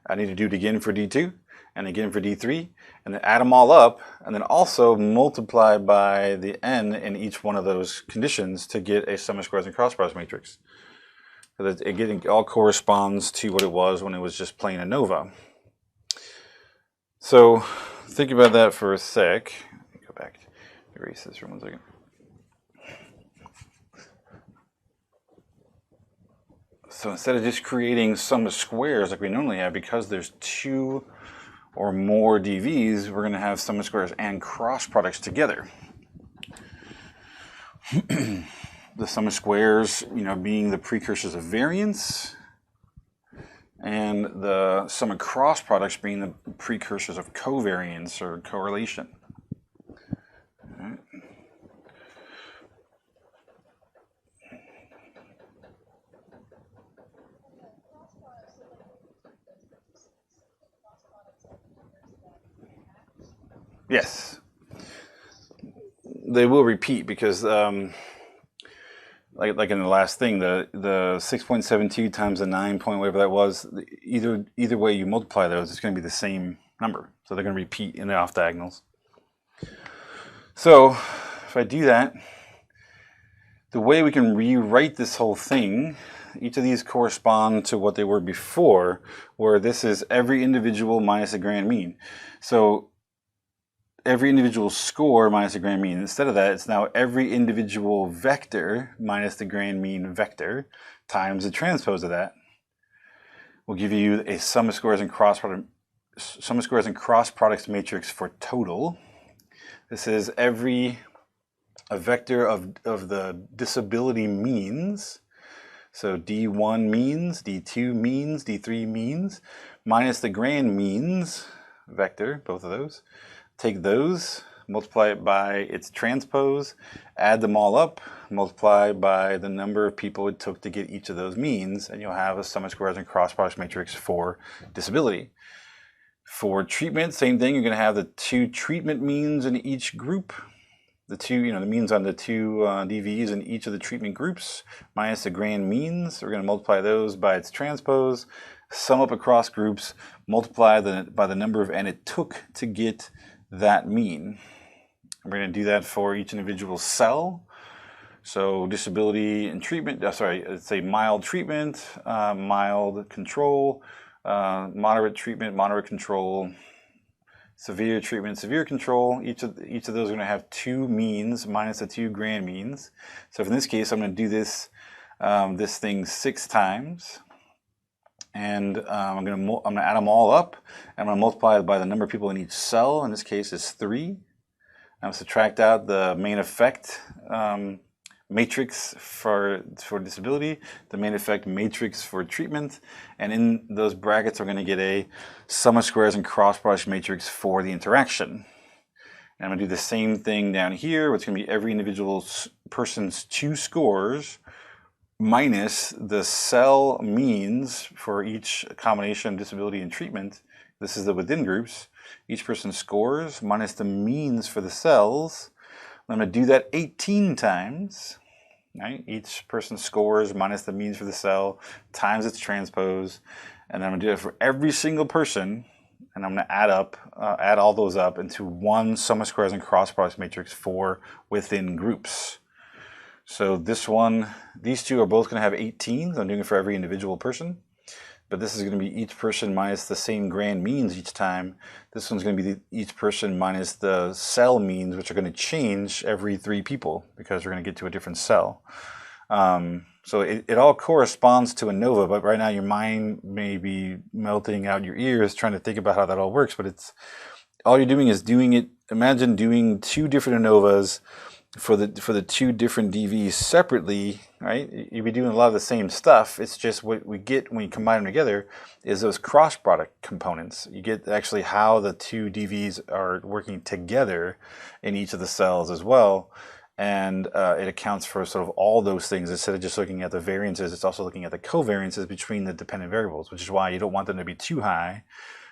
I need to do it again for D2 and again for D3, and then add them all up, and then also multiply by the n in each one of those conditions to get a sum of squares and cross products matrix. So that it all corresponds to what it was when it was just plain ANOVA. So think about that for a sec. Let me go back, erase this for 1 second. So instead of just creating sum of squares like we normally have, because there's 2 or more DVs, we're going to have sum of squares and cross products together. The sum of squares, being the precursors of variance, and the sum of cross products being the precursors of covariance or correlation. All right. Yes, they will repeat because, like in the last thing, the 6.72 times the 9 point whatever that was, either way you multiply those, it's going to be the same number. So they're going to repeat in the off diagonals. So if I do that, the way we can rewrite this whole thing, each of these correspond to what they were before, where this is every individual minus the grand mean. So every individual score minus the grand mean. Instead of that, it's now every individual vector minus the grand mean vector times the transpose of that. Will give you a sum of squares and cross products matrix for total. This is a vector of the disability means. So D1 means, D2 means, D3 means, minus the grand means vector, both of those. Take those, multiply it by its transpose, add them all up, multiply by the number of people it took to get each of those means, and you'll have a sum of squares and cross products matrix for disability. For treatment, same thing. You're going to have the 2 treatment means in each group. The means on the 2 DVs in each of the treatment groups, minus the grand means. We're going to multiply those by its transpose, sum up across groups, multiply by the number of n it took to get that mean. We're going to do that for each individual cell. So disability and treatment, let's say mild treatment, mild control, moderate treatment, moderate control, severe treatment, severe control. Each of those are going to have 2 means minus the 2 grand means. So in this case, I'm going to do this thing 6 times. And I'm going to add them all up, and I'm going to multiply it by the number of people in each cell. In this case, is 3. I'm going to subtract out the main effect matrix for disability, the main effect matrix for treatment, and in those brackets, we're going to get a sum of squares and cross products matrix for the interaction. And I'm going to do the same thing down here. It's going to be every individual person's 2 scores minus the cell means for each combination of disability and treatment. This is the within groups. Each person's scores minus the means for the cells. I'm going to do that 18 times. Right? Each person's scores minus the means for the cell times its transpose. And then I'm going to do it for every single person. And and I'm going to add all those up into one sum of squares and cross products matrix for within groups. So this one, these two are both going to have 18s. I'm doing it for every individual person. But this is going to be each person minus the same grand means each time. This one's going to be each person minus the cell means, which are going to change every 3 people because we're going to get to a different cell. So it all corresponds to ANOVA, but right now your mind may be melting out your ears trying to think about how that all works. But it's all you're doing is doing it. Imagine doing 2 different ANOVAs for the 2 different DVs separately, right? You'll be doing a lot of the same stuff. It's just what we get when you combine them together is those cross product components. You get actually how the 2 DVs are working together in each of the cells as well. And it accounts for sort of all those things. Instead of just looking at the variances, it's also looking at the covariances between the dependent variables, which is why you don't want them to be too high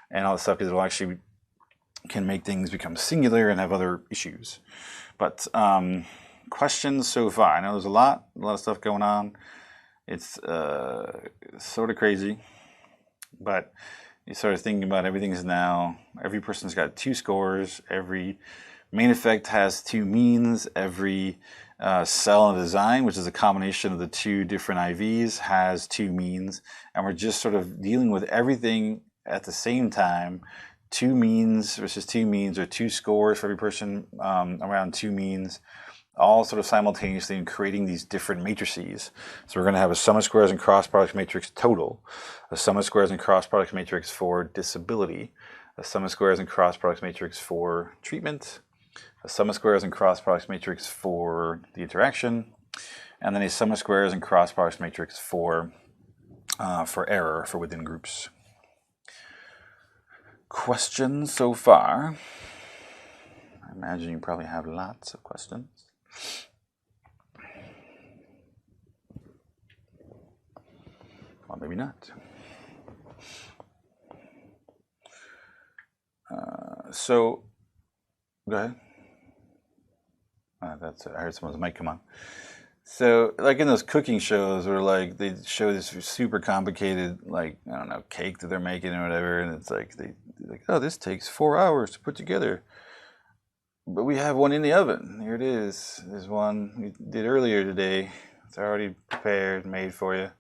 and all this stuff, because it'll actually can make things become singular and have other issues. But questions so far? I know there's a lot of stuff going on. It's sort of crazy, but you start thinking about everything's now, every person's got 2 scores, every main effect has 2 means, every cell in the design, which is a combination of the 2 different IVs, has 2 means, and we're just sort of dealing with everything at the same time. 2 means versus 2 means, or 2 scores for every person around 2 means, all sort of simultaneously in creating these different matrices. So we're going to have a sum of squares and cross products matrix total, a sum of squares and cross products matrix for disability, a sum of squares and cross products matrix for treatment, a sum of squares and cross products matrix for the interaction, and then a sum of squares and cross products matrix for error for within groups. Questions so far? I imagine you probably have lots of questions. Or maybe not. So, go ahead. That's it. I heard someone's mic come on. So, like in those cooking shows where like they show this super complicated, like, I don't know, cake that they're making or whatever, and it's like like, oh, this takes 4 hours to put together, but we have one in the oven. Here it is. There's one we did earlier today. It's already prepared, made for you.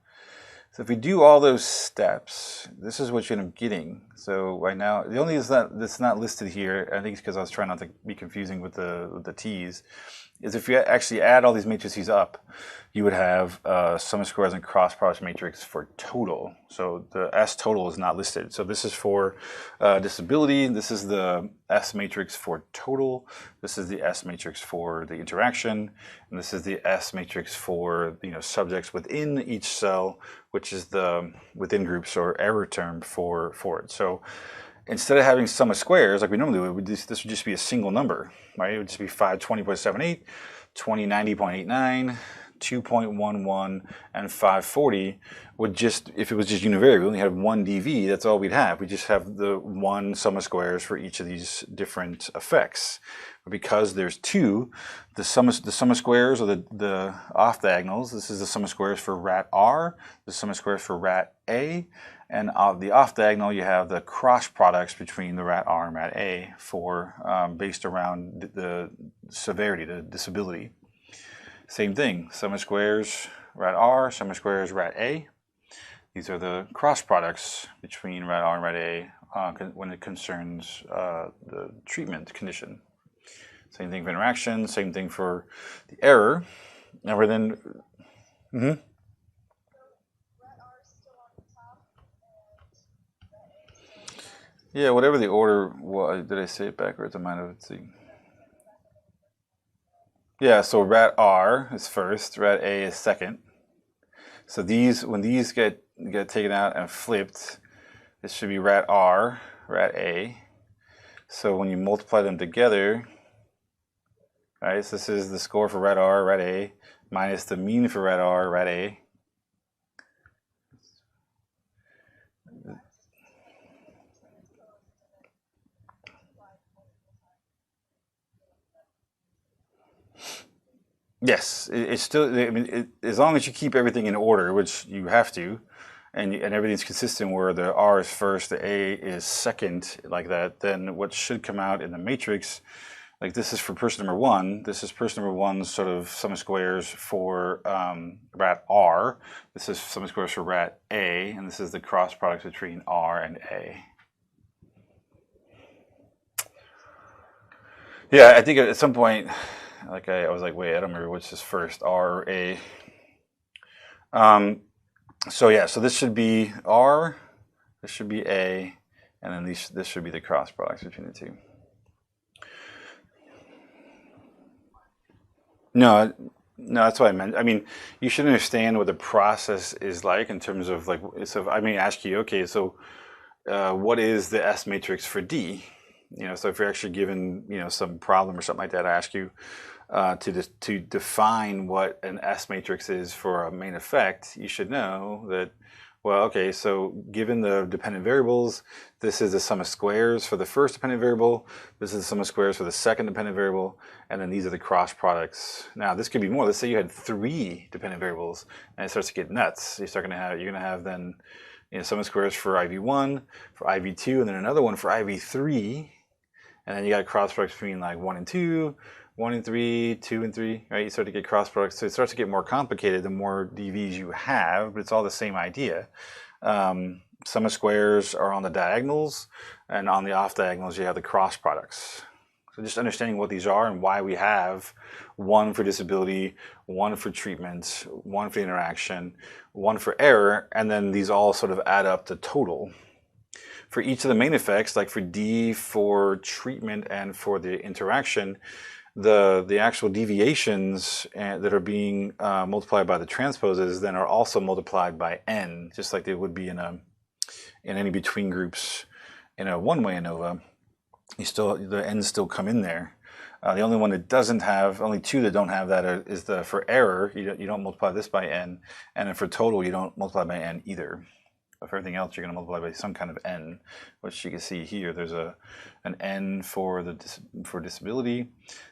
So if we do all those steps, this is what you end up getting. So right now, the only thing that's not listed here, I think it's because I was trying not to be confusing with the T's, is if you actually add all these matrices up, you would have sum of squares and cross products matrix for total. So the S total is not listed. So this is for disability. This is the S matrix for total. This is the S matrix for the interaction, and this is the S matrix for subjects within each cell, which is the within groups or error term for it. So instead of having sum of squares like we normally do, this would just be a single number, right? It would just be 520.78, 2090.89, 2.11, and 540 would just, if it was just univariate, we only had one DV, that's all we'd have. We just have the one sum of squares for each of these different effects. But because there's 2, the sum of squares, or the off diagonals, this is the sum of squares for rat R, the sum of squares for rat A, and the off diagonal you have the cross products between the rat R and rat A for based around the severity, the disability. Same thing, sum of squares rat R, sum of squares rat A. These are the cross products between rat R and rat A when it concerns the treatment condition. Same thing for interaction, same thing for the error. Now we're then, yeah, whatever the order was. Did I say it backwards? I might have. Let's see. Yeah, so rat R is first, rat A is second. So when these get taken out and flipped, this should be rat R, rat A. So when you multiply them together, right, so this is the score for rat R, rat A, minus the mean for rat R, rat A. Yes, it's still, I mean, as long as you keep everything in order, which you have to, and everything's consistent where the R is first, the A is second, like that, then what should come out in the matrix, like this is for person number 1, this is person number 1's sort of sum of squares for rat R, this is sum of squares for rat A, and this is the cross product between R and A. Yeah, I think at some point, like I was like, wait, I don't remember which is first, R or A. So yeah, so this should be R, this should be A, and then this should be the cross products between the two. No, that's what I meant. I mean, you should understand what the process is like in terms of like, so I may ask you, okay, so what is the S matrix for D? So if you're actually given, some problem or something like that, I ask you to define what an S matrix is for a main effect, you should know that, well, okay, so given the dependent variables, this is the sum of squares for the first dependent variable, this is the sum of squares for the second dependent variable, and then these are the cross products. Now, this could be more. Let's say you had 3 dependent variables, and it starts to get nuts. You're going to have then sum of squares for IV1, for IV2, and then another one for IV3, and then you got cross products between like 1 and 2, 1 and 3, 2 and 3, right? You start to get cross products. So it starts to get more complicated the more DVs you have, but it's all the same idea. Sum of squares are on the diagonals, and on the off diagonals you have the cross products. So just understanding what these are and why we have 1 for disability, 1 for treatment, 1 for interaction, 1 for error, and then these all sort of add up to total. For each of the main effects, like for D, for treatment, and for the interaction, the actual deviations that are being multiplied by the transposes then are also multiplied by n, just like they would be in any between groups in a one-way ANOVA. The n's still come in there. The only one that doesn't have, only 2 that don't have that is for error. You don't multiply this by n, and then for total you don't multiply by n either. But for everything else, you're going to multiply by some kind of n, which you can see here. There's an n for disability.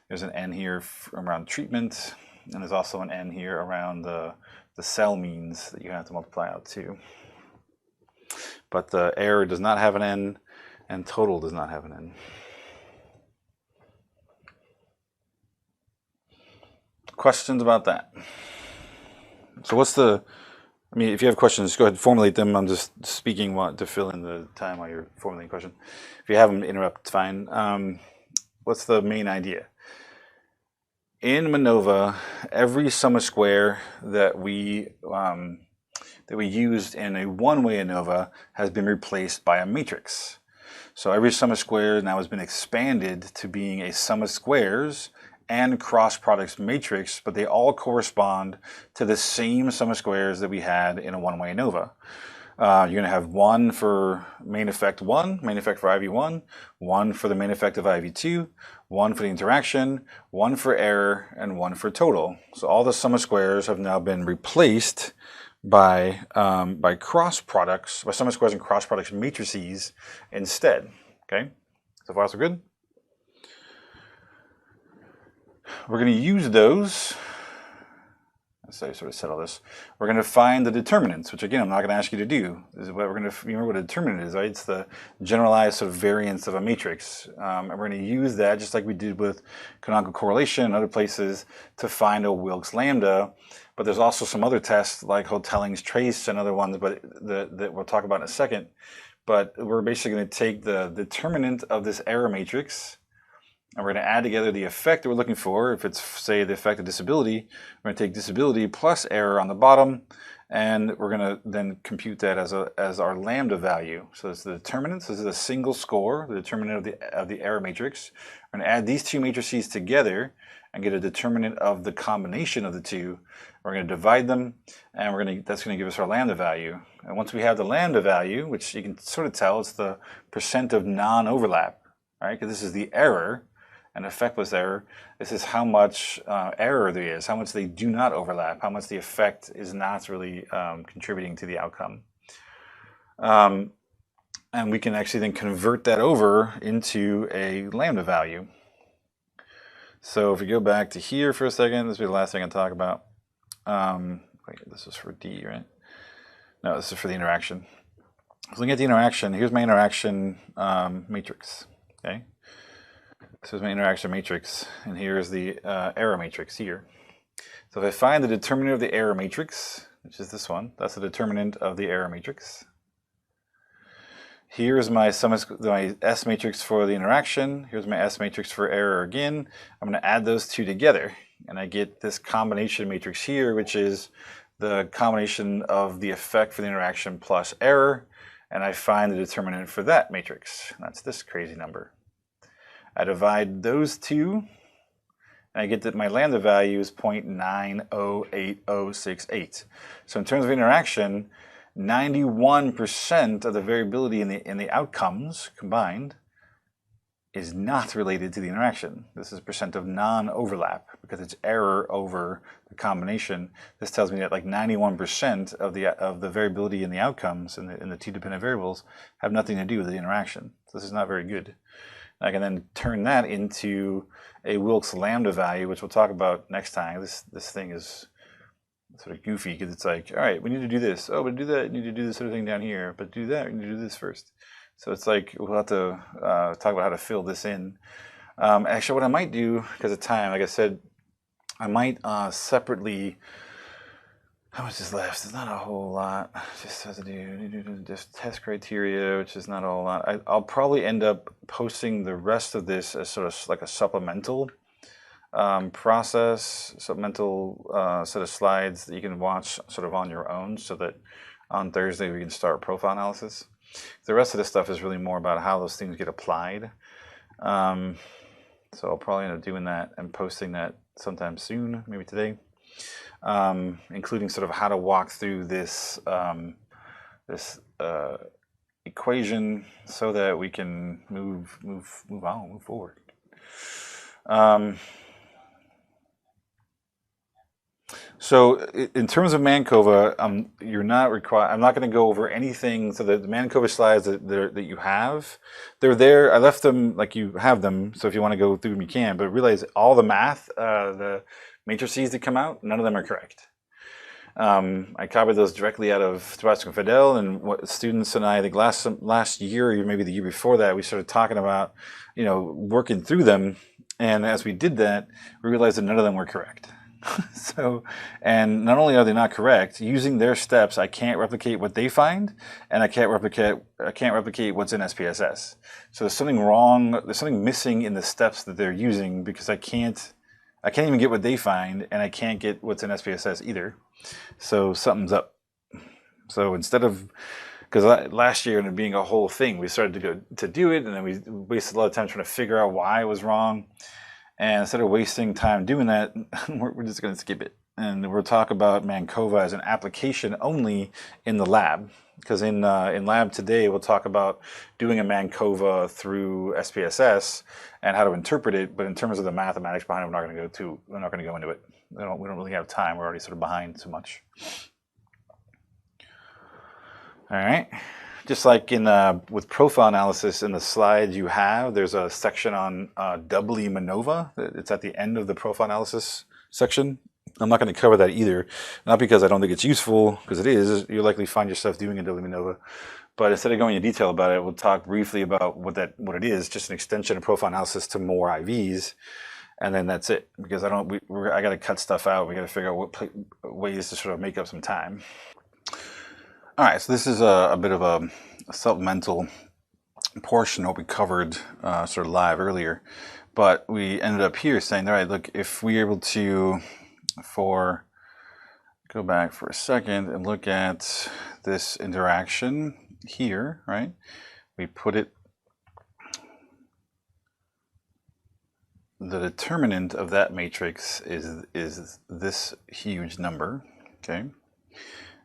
There's an n here around treatment, and there's also an n here around the cell means that you have to multiply out to. But the error does not have an n, and total does not have an n. Questions about that? So what's if you have questions, go ahead and formulate them. I'm just speaking to fill in the time while you're formulating a question. If you have them, interrupt, it's fine. What's the main idea? In MANOVA, every sum of square that we used in a one-way ANOVA has been replaced by a matrix. So every sum of squares now has been expanded to being a sum of squares and cross products matrix, but they all correspond to the same sum of squares that we had in a one-way ANOVA. You're going to have 1 for main effect 1, main effect for IV1, 1 for the main effect of IV2, 1 for the interaction, 1 for error, and 1 for total. So all the sum of squares have now been replaced by cross products, by sum of squares and cross products matrices instead. Okay, so far so good. We're going to use those. Let's say sort of settle this. We're going to find the determinants, which again I'm not going to ask you to do. This is what we're going to remember what a determinant is, right? It's the generalized sort of variance of a matrix, and we're going to use that just like we did with canonical correlation and other places to find a Wilk's lambda. But there's also some other tests like Hotelling's trace and other ones, but that we'll talk about in a second. But we're basically going to take the determinant of this error matrix, and we're going to add together the effect that we're looking for. If it's, say, the effect of disability, we're going to take disability plus error on the bottom, and we're going to then compute that as our lambda value. So it's the determinant. So this is a single score, the determinant of the error matrix. We're going to add these two matrices together and get a determinant of the combination of the two. We're going to divide them, and that's going to give us our lambda value. And once we have the lambda value, which you can sort of tell, it's the percent of non-overlap, right? Because this is the error. An effectless error. This is how much error there is, how much they do not overlap, how much the effect is not really contributing to the outcome. And we can actually then convert that over into a lambda value. So if we go back to here for a second, this will be the last thing I talk about. Wait, this is for D, right? No, this is for the interaction. So looking at the interaction, here's my interaction matrix. Okay, so here's my interaction matrix, and here's the error matrix here. So if I find the determinant of the error matrix, which is this one, that's the determinant of the error matrix. Here's my S matrix for the interaction. Here's my S matrix for error again. I'm going to add those two together, and I get this combination matrix here, which is the combination of the effect for the interaction plus error, and I find the determinant for that matrix. That's this crazy number. I divide those two, and I get that my lambda value is 0.908068. So in terms of interaction, 91% of the variability in the outcomes combined is not related to the interaction. This is percent of non-overlap because it's error over the combination. This tells me that like 91% of the variability in the outcomes in the two dependent variables have nothing to do with the interaction. So this is not very good. I can then turn that into a Wilk's lambda value, which we'll talk about next time. This thing is sort of goofy because it's like, all right, we need to do this. Oh, but to do that, you need to do this other thing down here. But to do that, we need to do this first. So it's like we'll have to talk about how to fill this in. Actually, what I might do, because of time, like I said, I might separately. How much is left? It's not a whole lot. Just has to do just test criteria, which is not a whole lot. I'll probably end up posting the rest of this as sort of like a supplemental supplemental set of slides that you can watch sort of on your own, so that on Thursday we can start profile analysis. The rest of this stuff is really more about how those things get applied. So I'll probably end up doing that and posting that sometime soon, maybe today, including sort of how to walk through this equation so that we can move forward. So in terms of MANOVA, you're not required. I'm not going to go over anything. So the MANOVA slides that you have, they're there. I left them like you have them. So if you want to go through them, you can. But realize all the math, the matrices that come out, none of them are correct. I copied those directly out of Statistic-Wilk and Fidel, and what students and I think last year or maybe the year before that, we started talking about, working through them. And as we did that, we realized that none of them were correct. So, and not only are they not correct, using their steps, I can't replicate what they find, and I can't replicate what's in SPSS. So there's something wrong. There's something missing in the steps that they're using, because I can't even get what they find, and I can't get what's in SPSS either. So something's up. So instead of, because last year, it being a whole thing, we started to do it, and then we wasted a lot of time trying to figure out why it was wrong. And instead of wasting time doing that, we're just going to skip it. And we'll talk about MANOVA as an application only in the lab. Because in lab today, we'll talk about doing a MANOVA through SPSS and how to interpret it. But in terms of the mathematics behind it, we're not going to go into it. We don't really have time. We're already sort of behind so much. All right. Just like with profile analysis, in the slides you have, there's a section on doubly MANOVA. It's at the end of the profile analysis section. I'm not going to cover that either, not because I don't think it's useful, because it is. You'll likely find yourself doing a doubly MANOVA. But instead of going into detail about it, we'll talk briefly about what it is, just an extension of profile analysis to more IVs, and then that's it. Because I got to cut stuff out. We got to figure out what ways to sort of make up some time. All right, so this is a bit of a supplemental portion of what we covered sort of live earlier, but we ended up here saying, all right, look, if we're able to, go back for a second and look at this interaction here, right? We put it, the determinant of that matrix is this huge number, okay?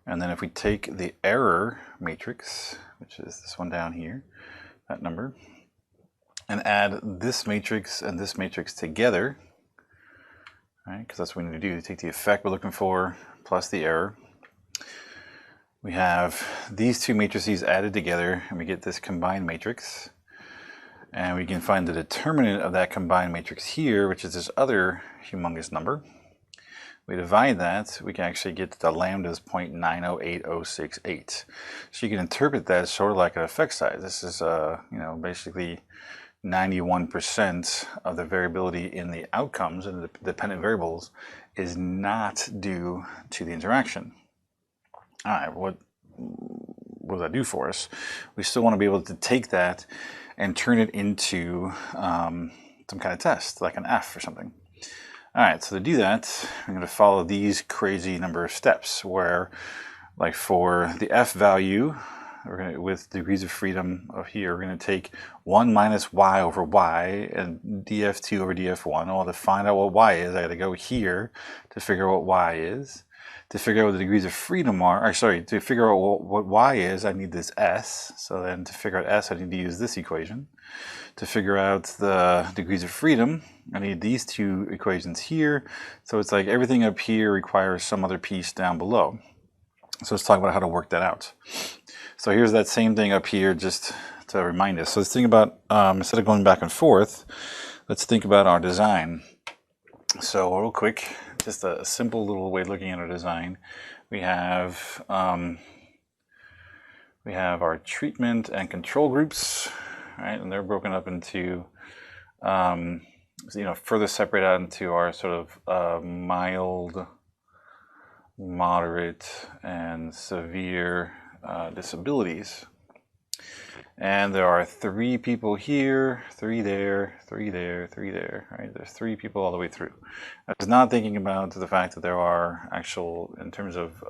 And then if we take the error matrix, which is this one down here, that number, and add this matrix and this matrix together, right? Because that's what we need to do. Take the effect we're looking for plus the error. We have these two matrices added together, and we get this combined matrix. And we can find the determinant of that combined matrix here, which is this other humongous number. we divide that, we can actually get the lambda is 0.908068. So you can interpret that as sort of like an effect size. This is, you know, basically 91% of the variability in the outcomes and the dependent variables is not due to the interaction. All right, what does that do for us? We still want to be able to take that and turn it into some kind of test, like an F or something. All right, so to do that, I'm going to follow these crazy number of steps where, like for the F value, we're going to, with degrees of freedom of here, we're going to take 1 minus y over y and df2 over df1. Well, to find out what y is, I got to go here to figure out what y is. To figure out what the degrees of freedom are, or sorry, to figure out what y is, I need this s. So then to figure out s, I need to use this equation. To figure out the degrees of freedom, I need these two equations here. So it's like everything up here requires some other piece down below. So let's talk about how to work that out. So here's that same thing up here just to remind us. So let's think about, instead of going back and forth, let's think about our design. So real quick, just a simple little way of looking at our design. We have our treatment and control groups, right? And they're broken up into, you know, further separate out into our sort of mild, moderate, and severe disabilities. And there are 3 people here, 3 there, 3 there, 3 there, right? There's 3 people all the way through. I was not thinking about the fact that there are actual, in terms of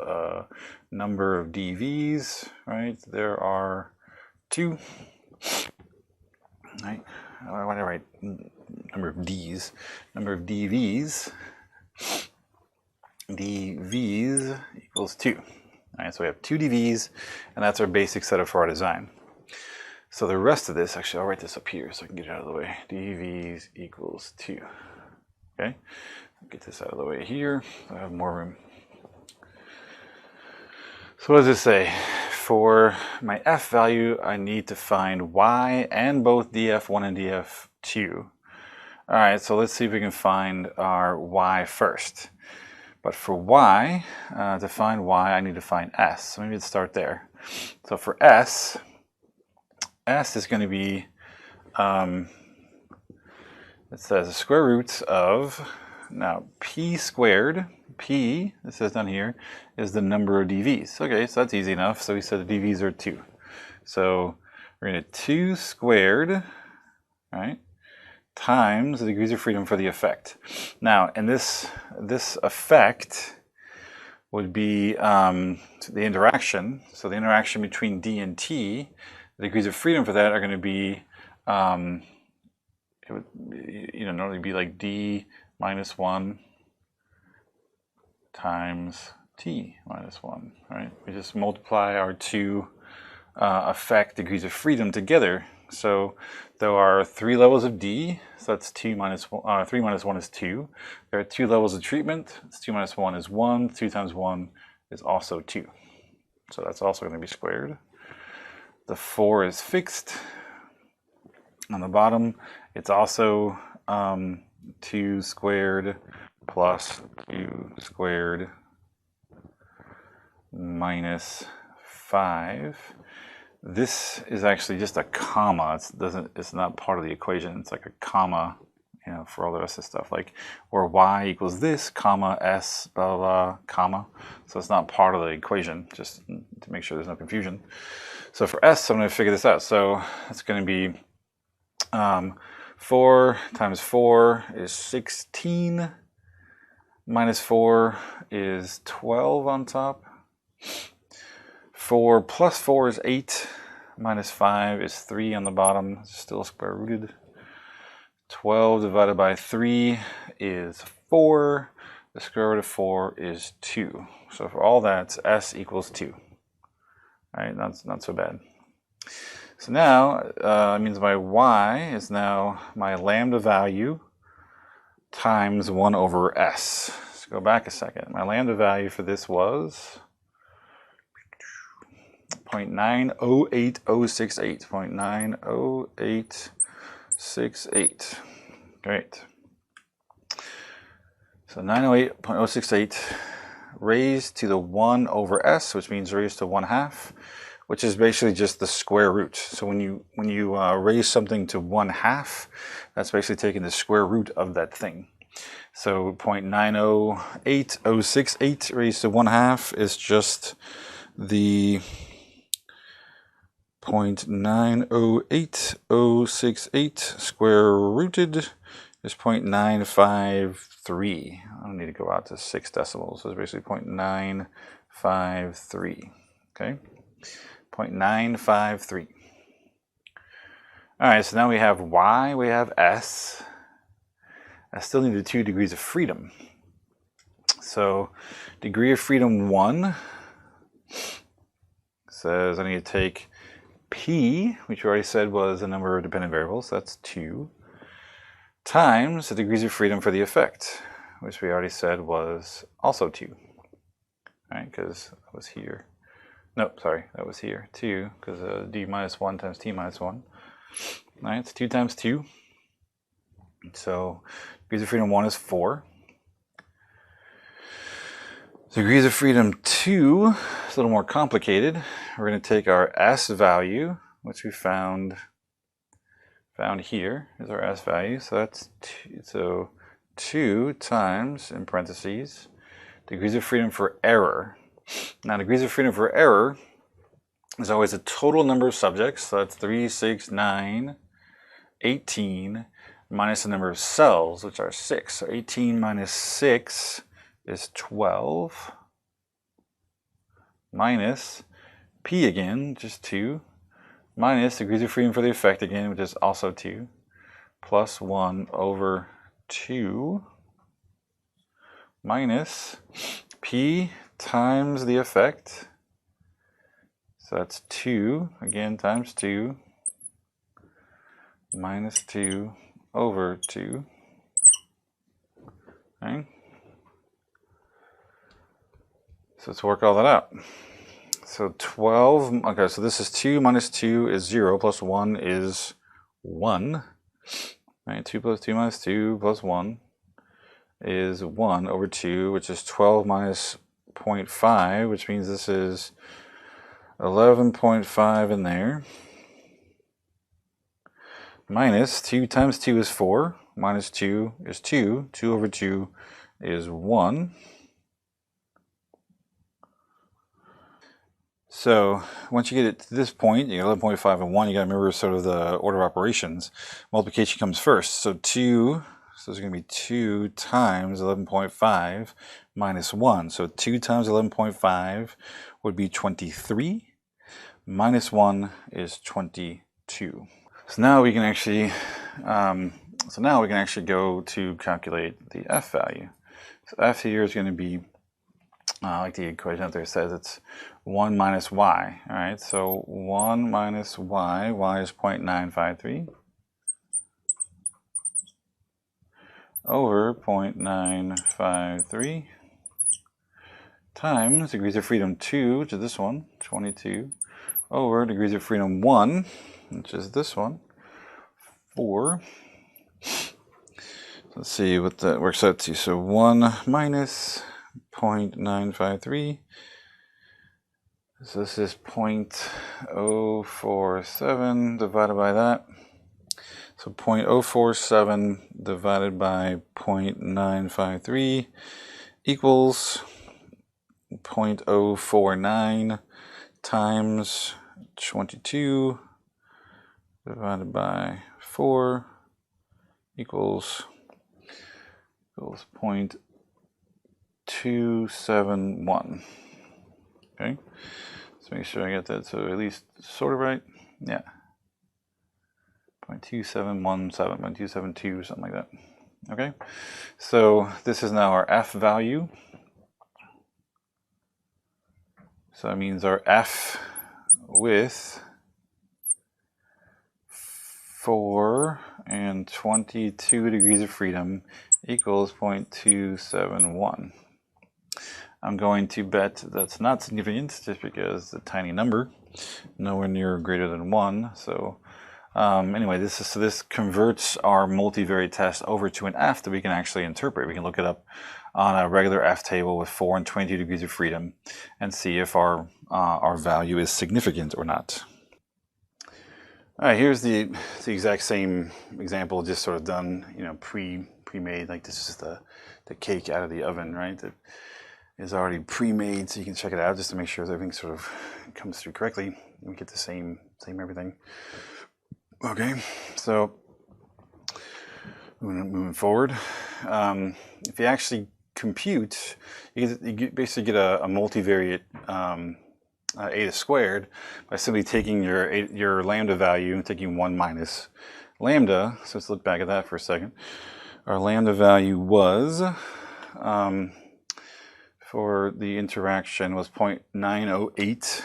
number of DVs, right? There are 2, right? I want to write number of Ds, number of DVs. DVs equals 2. All right, so we have 2 DVs, and that's our basic setup for our design. So the rest of this, actually, I'll write this up here so I can get it out of the way. DVs equals 2. Okay, get this out of the way here so I have more room. So what does this say? For my F value, I need to find Y and both DF1 and DF2. All right, so let's see if we can find our Y first. But for Y, to find Y, I need to find S. So maybe let's start there. So for S is going to be, it says the square root of, now P squared, P, it says down here, is the number of DVs. Okay, so that's easy enough. So we said the DVs are 2. So we're going to 2 squared, right, times the degrees of freedom for the effect. Now, and this effect would be the interaction. So the interaction between D and T, the degrees of freedom for that are going to be, it would, you know, normally be like D minus 1 times T minus 1, right? We just multiply our 2 effect degrees of freedom together. So there are 3 levels of D, so that's 2 minus 1, 3 minus 1 is 2. There are 2 levels of treatment, it's 2 minus 1 is 1, 2 times 1 is also 2. So that's also going to be squared. The 4 is fixed. On the bottom, it's also 2 squared plus 2 squared minus 5. This is actually just a comma. It's not part of the equation. It's like a comma, you know, for all the rest of the stuff. Like, or y equals this, comma, s, blah, blah, blah, comma. So it's not part of the equation, just to make sure there's no confusion. So for s, I'm going to figure this out. So it's going to be 4 times 4 is 16. Minus 4 is 12 on top. 4 plus 4 is 8. Minus 5 is 3 on the bottom. It's still square rooted. 12 divided by 3 is 4. The square root of 4 is 2. So for all that, s equals 2. All right, that's not so bad. So now, it means my y is now my lambda value times 1 over s. Let's go back a second. My lambda value for this was 0.908068. 0.90868. Great. So 908.068 raised to the 1 over s, which means raised to 1/2, which is basically just the square root. So when you raise something to 1/2, that's basically taking the square root of that thing. So 0.908068 raised to 1/2 is just the 0.908068 square rooted is 0.953. I don't need to go out to 6 decimals. So it's basically 0.953. Okay, 0.953. All right, so now we have y, we have s. I still need the 2 degrees of freedom. So degree of freedom 1 says I need to take p, which we already said was the number of dependent variables, that's 2, times the degrees of freedom for the effect, which we already said was also 2. Right, because that was here. Nope, sorry, that was here, 2, because d minus 1 times t minus 1. All right, it's 2 times 2. So degrees of freedom 1 is 4. Degrees of freedom 2 is a little more complicated. We're going to take our s value, which we found here is our s value. So that's 2 times, in parentheses, degrees of freedom for error. Now, degrees of freedom for error is always the total number of subjects. So that's 3, 6, 9, 18, minus the number of cells, which are 6. So 18 minus 6 is 12, minus p again, just 2, minus degrees of freedom for the effect again, which is also 2, plus 1 over 2, minus p times the effect. So that's 2, again, times 2, minus 2 over 2. Okay. So let's work all that out. So 12, okay, so this is 2 minus 2 is 0, plus 1 is 1. Right, 2 plus 2 minus 2 plus 1 is 1 over 2, which is 12 minus 0.5, which means this is 11.5 in there. Minus 2 times 2 is 4, minus 2 is 2, 2 over 2 is 1. So once you get it to this point, you got 11.5 and 1, you got to remember sort of the order of operations. Multiplication comes first. So 2, so it's going to be 2 times 11.5 minus 1. So 2 times 11.5 would be 23. Minus 1 is 22. So now we can actually go to calculate the f value. So f here is going to be like the equation out there says, it's 1 minus y. All right, so 1 minus y, y is 0.953 over 0.953 times degrees of freedom 2, which is this one, 22, over degrees of freedom 1, which is this one, 4. Let's see what that works out to. So 1 minus 0.953. So this is 0.047 divided by that. So 0.047 divided by 0.953 equals 0.049 times 22 divided by 4 equals 0.271. Okay, let's make sure I get that so at least sort of right. Yeah, 0.2717, 0.272, something like that. Okay, so this is now our f value. So that means our f with 4 and 22 degrees of freedom equals 0.271. I'm going to bet that's not significant just because it's a tiny number, nowhere near greater than 1. So Anyway, this converts our multivariate test over to an F that we can actually interpret. We can look it up on a regular F table with 4 and 22 degrees of freedom and see if our value is significant or not. All right, here's the exact same example, just sort of done, you know, pre-made. Like this is the cake out of the oven, right? That is already pre-made, so you can check it out just to make sure that everything sort of comes through correctly. We get the same everything. Okay, so moving forward, if you actually compute, you basically get a multivariate eta squared by simply taking your lambda value and taking 1 minus lambda. So let's look back at that for a second. Our lambda value was, for the interaction, was 0.908068.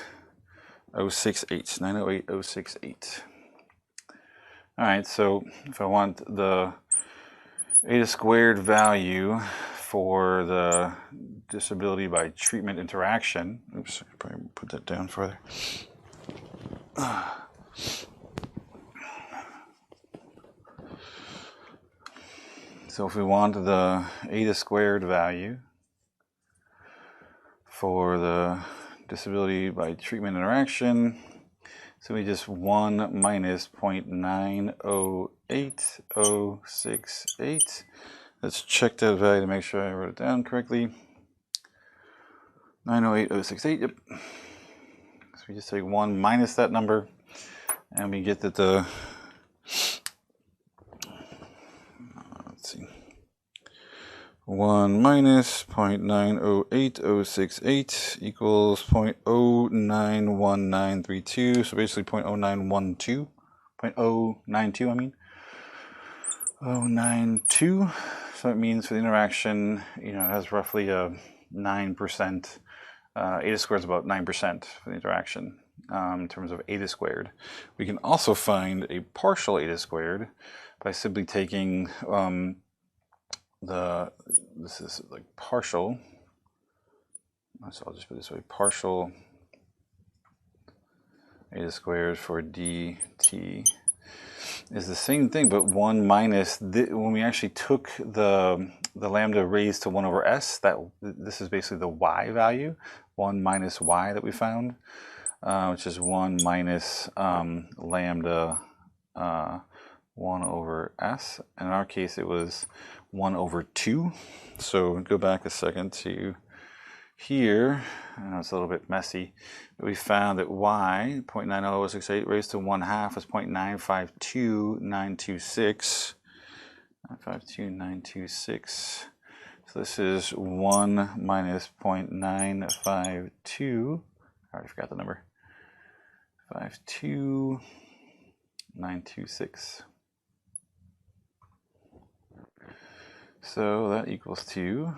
908.068. All right, so if I want the eta squared value for the disability by treatment interaction, oops, I could probably put that down further. So if we want the eta squared value for the disability by treatment interaction, so we just 1 minus 0.908068. Let's check that value to make sure I wrote it down correctly. 908.068, yep. So we just take 1 minus that number, and we get that the, let's see, 1 minus 0.908068 equals 0.091932, so basically 0.0912, 0.092, I mean. 0.092, so it means for the interaction, you know, it has roughly a 9%, eta squared is about 9% for the interaction in terms of eta squared. We can also find a partial eta squared by simply taking this is like partial, so I'll just put it this way, partial eta squared for dt is the same thing, but 1 minus, when we actually took the lambda raised to 1 over s, this is basically the y value, 1 minus y that we found, which is 1 minus lambda 1 over s. In our case, it was 1 over 2. So go back a second to here. I know it's a little bit messy, but we found that y, 0.90068 raised to 1/2 is 0.952926. 952,926. So this is 1 minus 0.952. I already forgot the number. 52926. So that equals to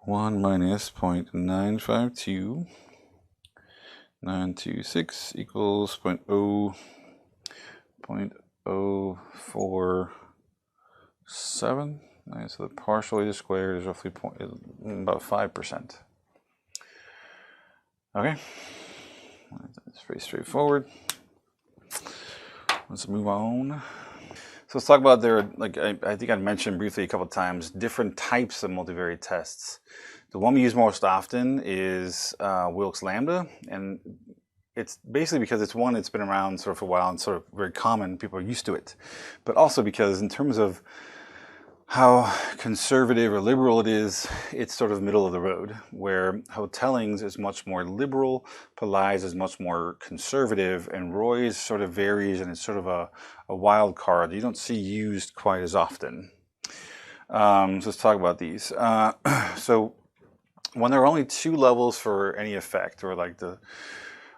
1 minus 0.952926 equals 0.047. Right, so the partial eta squared is roughly about 5%. Okay, that's pretty straightforward. Let's move on. So let's talk about like I think I mentioned briefly a couple of times, different types of multivariate tests. The one we use most often is Wilk's Lambda, and it's basically because it's one that's been around sort of for a while and sort of very common, people are used to it. But also because in terms of how conservative or liberal it is, it's sort of middle of the road, where Hotelling's is much more liberal, Pillai's is much more conservative, and Roy's sort of varies and it's sort of a wild card that you don't see used quite as often. So let's talk about these. So when there are only 2 levels for any effect, or like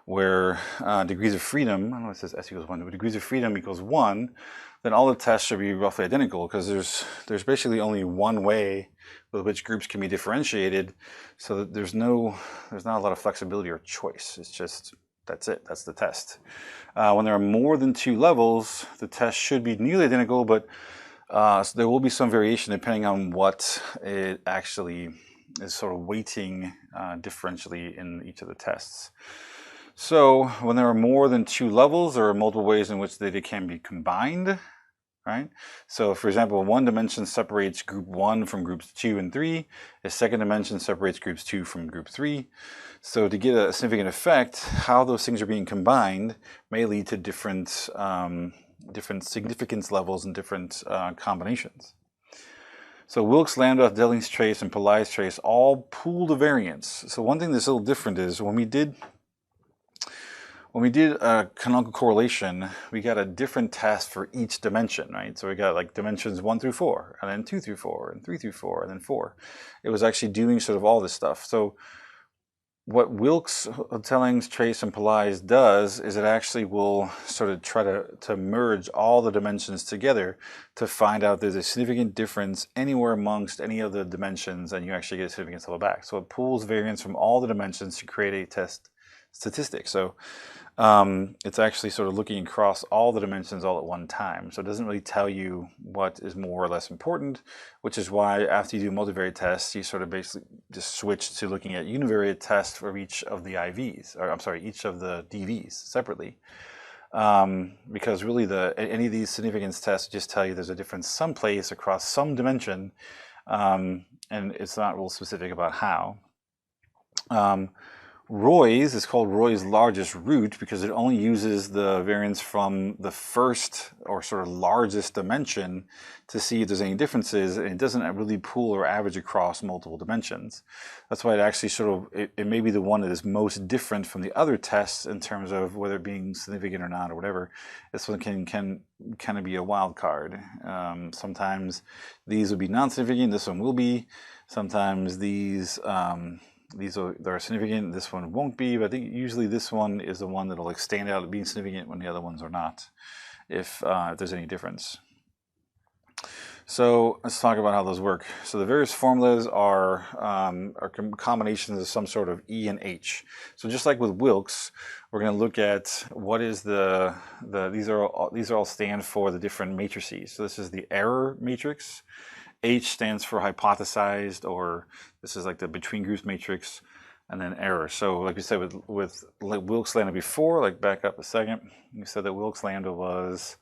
where degrees of freedom, I don't know if it says S equals 1, but degrees of freedom equals 1, then all the tests should be roughly identical, because there's basically only one way with which groups can be differentiated, so that there's not a lot of flexibility or choice. It's just, that's it, that's the test. When there are more than 2 levels, the test should be nearly identical, but so there will be some variation depending on what it actually is sort of weighting differentially in each of the tests. So when there are more than two levels, there are multiple ways in which they can be combined, right? So for example, one dimension separates group 1 from groups 2 and 3. A second dimension separates groups 2 from group 3. So to get a significant effect, how those things are being combined may lead to different, different significance levels and different combinations. So Wilkes, Lambda, Delling's trace, and Pillai's trace all pool the variance. So one thing that's a little different is when we did a canonical correlation, we got a different test for each dimension, right? So we got like dimensions 1 through 4, and then 2 through 4, and 3 through 4, and then 4. It was actually doing sort of all this stuff. So what Wilkes, Delling's trace, and Pillai's does is it actually will sort of try to merge all the dimensions together to find out there's a significant difference anywhere amongst any of the dimensions, and you actually get a significance level back. So it pools variance from all the dimensions to create a test statistic. So it's actually sort of looking across all the dimensions all at one time. So it doesn't really tell you what is more or less important, which is why after you do multivariate tests, you sort of basically just switch to looking at univariate tests for each of the IVs, or I'm sorry, each of the DVs separately. Because really any of these significance tests just tell you there's a difference someplace across some dimension, and it's not real specific about how. Roy's is called Roy's largest root because it only uses the variance from the first or sort of largest dimension to see if there's any differences, and it doesn't really pool or average across multiple dimensions. That's why it actually sort of, it may be the one that is most different from the other tests in terms of whether it being significant or not or whatever. This one can kind of be a wild card. Sometimes these will be non-significant, this one will be. Sometimes these are significant, this one won't be, but I think usually this one is the one that'll like stand out as being significant when the other ones are not, if there's any difference. So let's talk about how those work. So the various formulas are combinations of some sort of E and H. So just like with Wilkes, we're going to look at what is these are all stand for the different matrices. So this is the error matrix. H stands for hypothesized, or this is like the between groups matrix, and then error. So like we said with Wilkes Lambda before, like back up a second, we said that Wilkes Lambda was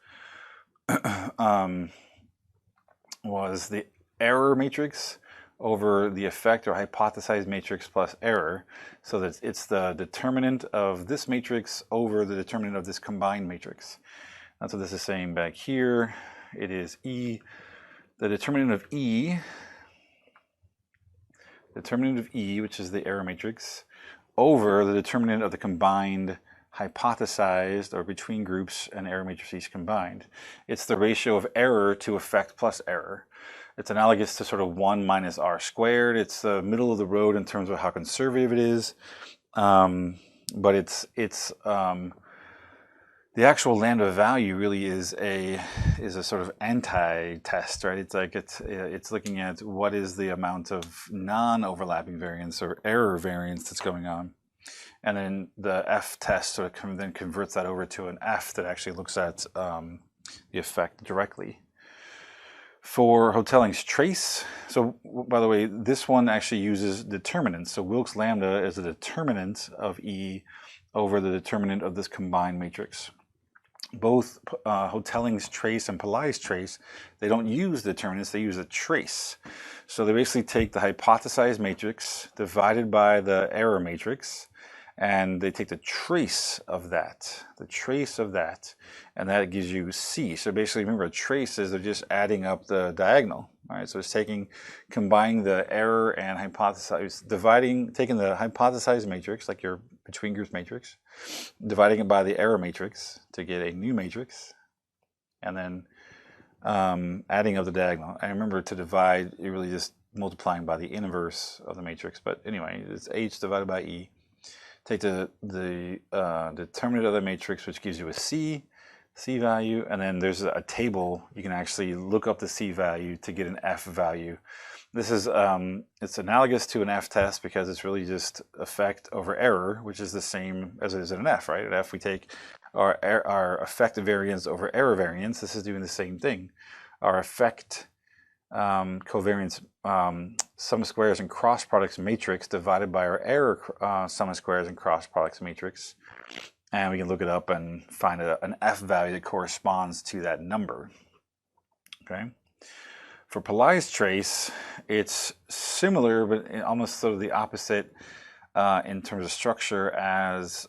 the error matrix over the effect or hypothesized matrix plus error. So that it's the determinant of this matrix over the determinant of this combined matrix. That's what this is saying back here. It is E. The determinant of E, which is the error matrix, over the determinant of the combined hypothesized or between groups and error matrices combined. It's the ratio of error to effect plus error. It's analogous to sort of 1 minus r squared. It's the middle of the road in terms of how conservative it is, but it's the actual lambda value really is a sort of anti-test, right? It's like it's looking at what is the amount of non-overlapping variance or error variance that's going on, and then the F test sort of then converts that over to an F that actually looks at the effect directly. For Hotelling's trace, so by the way, this one actually uses determinants. So Wilkes Lambda is a determinant of E over the determinant of this combined matrix. Both Hotelling's trace and Pillai's trace, they don't use determinants, they use a trace. So they basically take the hypothesized matrix divided by the error matrix, and they take the trace of that, and that gives you C. So basically, remember, a trace is they're just adding up the diagonal, right? So it's combining the error and hypothesized, taking the hypothesized matrix, like your between groups matrix, dividing it by the error matrix to get a new matrix, and then adding up the diagonal. And remember, to divide, you're really just multiplying by the inverse of the matrix. But anyway, it's H divided by E. Take the determinant of the matrix, which gives you a C value, and then there's a table. You can actually look up the C value to get an F value. This is it's analogous to an F test because it's really just effect over error, which is the same as it is in an F, right? At F, we take our effect variance over error variance. This is doing the same thing. Our effect covariance sum of squares and cross products matrix divided by our error sum of squares and cross products matrix. And we can look it up and find an F value that corresponds to that number. Okay. For Pillai's trace, it's similar, but almost sort of the opposite in terms of structure as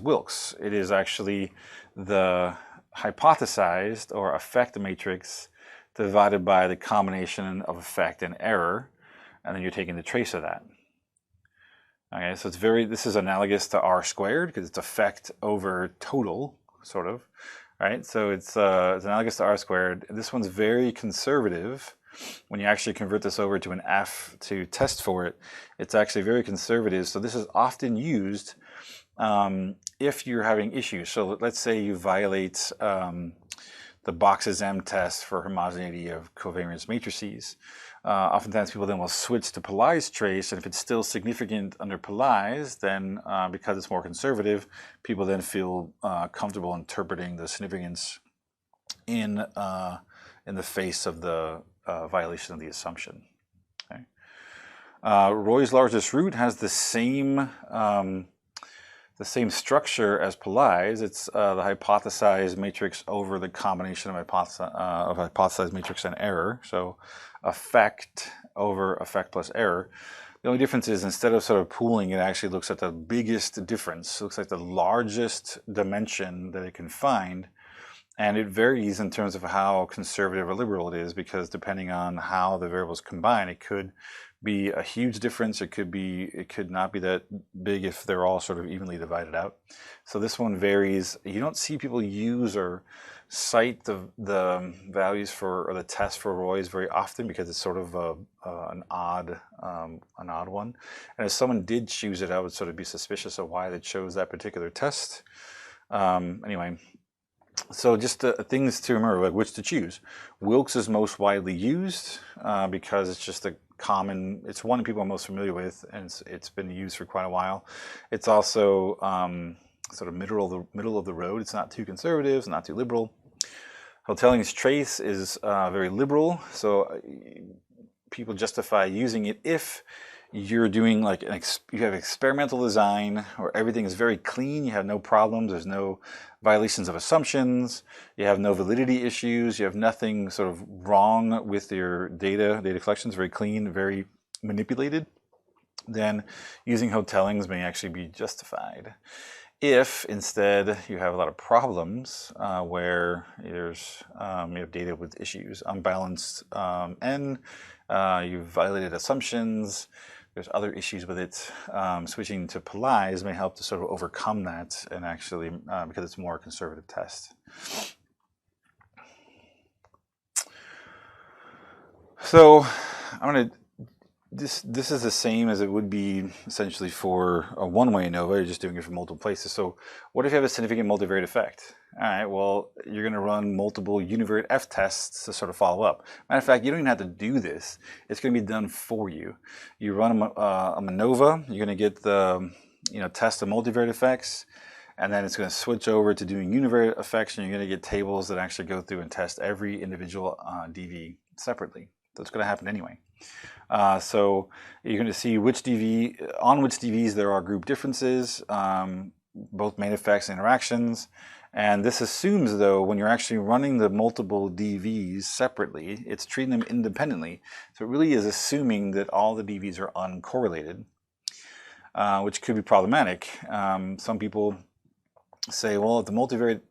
Wilk's. It is actually the hypothesized or effect matrix divided by the combination of effect and error, and then you're taking the trace of that. Okay, so this is analogous to R squared because it's effect over total, sort of, right? So it's analogous to R squared. This one's very conservative. When you actually convert this over to an F to test for it, it's actually very conservative. So this is often used if you're having issues. So let's say you violate the boxes M test for homogeneity of covariance matrices. Oftentimes people then will switch to Pillai's trace, and if it's still significant under Pillai's, then because it's more conservative, people then feel comfortable interpreting the significance in the face of the violation of the assumption. Okay. Roy's largest root has the same structure as Pillai's. It's the hypothesized matrix over the combination of hypothesized matrix and error. So effect over effect plus error. The only difference is instead of sort of pooling, it actually looks at the biggest difference. It looks like the largest dimension that it can find. And it varies in terms of how conservative or liberal it is, because depending on how the variables combine, it could be a huge difference. It could not be that big if they're all sort of evenly divided out. So this one varies. You don't see people use or cite the values for, or the test for Roy's very often, because it's sort of an odd one. And if someone did choose it, I would sort of be suspicious of why they chose that particular test. Anyway. So just things to remember, like which to choose. Wilk's is most widely used because it's just it's one people are most familiar with, and it's been used for quite a while. It's also sort of middle of the road. It's not too conservative, it's not too liberal. Hotelling's trace is very liberal, so people justify using it if you're doing like you have experimental design where everything is very clean, you have no problems, there's no violations of assumptions, you have no validity issues, you have nothing sort of wrong with your data collections, very clean, very manipulated, then using Hotelling's may actually be justified. If instead you have a lot of problems where there's you have data with issues, unbalanced N, you've violated assumptions, there's other issues with it, switching to Pillai's may help to sort of overcome that, and actually because it's a more conservative test. So I'm going to this is the same as it would be essentially for a one-way ANOVA. You're just doing it from multiple places. So what if you have a significant multivariate effect? All right, well, you're going to run multiple univariate F tests to sort of follow up. Matter of fact, you don't even have to do this. It's going to be done for you. You run a MANOVA. You're going to get the test of multivariate effects, and then it's going to switch over to doing univariate effects, and you're going to get tables that actually go through and test every individual DV separately. That's going to happen anyway. So you're going to see which DVs there are group differences, both main effects and interactions. And this assumes, though, when you're actually running the multiple DVs separately, it's treating them independently. So it really is assuming that all the DVs are uncorrelated, which could be problematic. Some people say, well, if the multivariate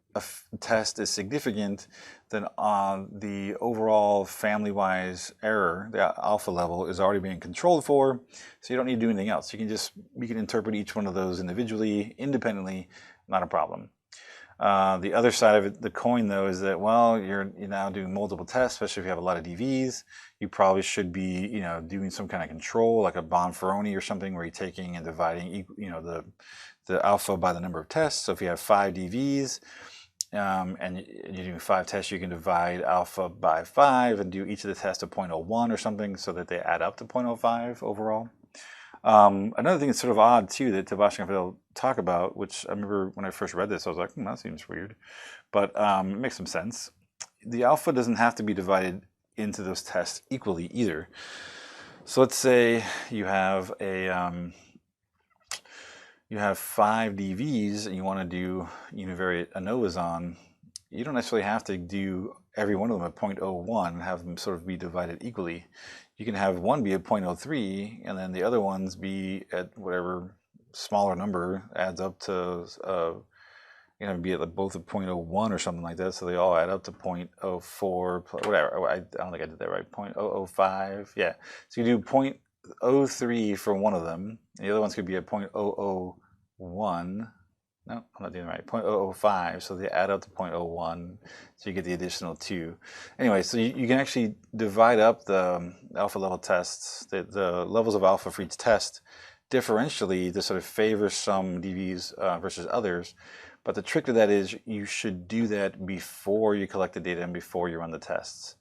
test is significant, then the overall family-wise error, the alpha level, is already being controlled for, so you don't need to do anything else. You can interpret each one of those individually, independently, not a problem. The other side of the coin, though, is that, well, you're now doing multiple tests, especially if you have a lot of DVs. You probably should be, doing some kind of control, like a Bonferroni or something, where you're taking and dividing, the alpha by the number of tests. So if you have 5 DVs, and you're doing 5 tests, you can divide alpha by 5 and do each of the tests to 0.01 or something, so that they add up to 0.05 overall. Another thing that's sort of odd too that Tabashing and Fidel talk about, which I remember when I first read this, I was like, that seems weird, but it makes some sense. The alpha doesn't have to be divided into those tests equally either. So let's say you have you have 5 DVs and you want to do univariate ANOVAs on. You don't necessarily have to do every one of them at 0.01 and have them sort of be divided equally. You can have one be at 0.03 and then the other ones be at whatever smaller number adds up to, be at both at 0.01 or something like that. So they all add up to 0.04, whatever. I don't think I did that right. 0.005. Yeah. So you do 0.03 for one of them. The other ones could be at 0.001. No, I'm not doing it right. 0.005, so they add up to 0.01, so you get the additional 2. Anyway, so you can actually divide up the alpha level tests, the levels of alpha for each test, differentially to sort of favor some DVs versus others. But the trick to that is you should do that before you collect the data and before you run the tests.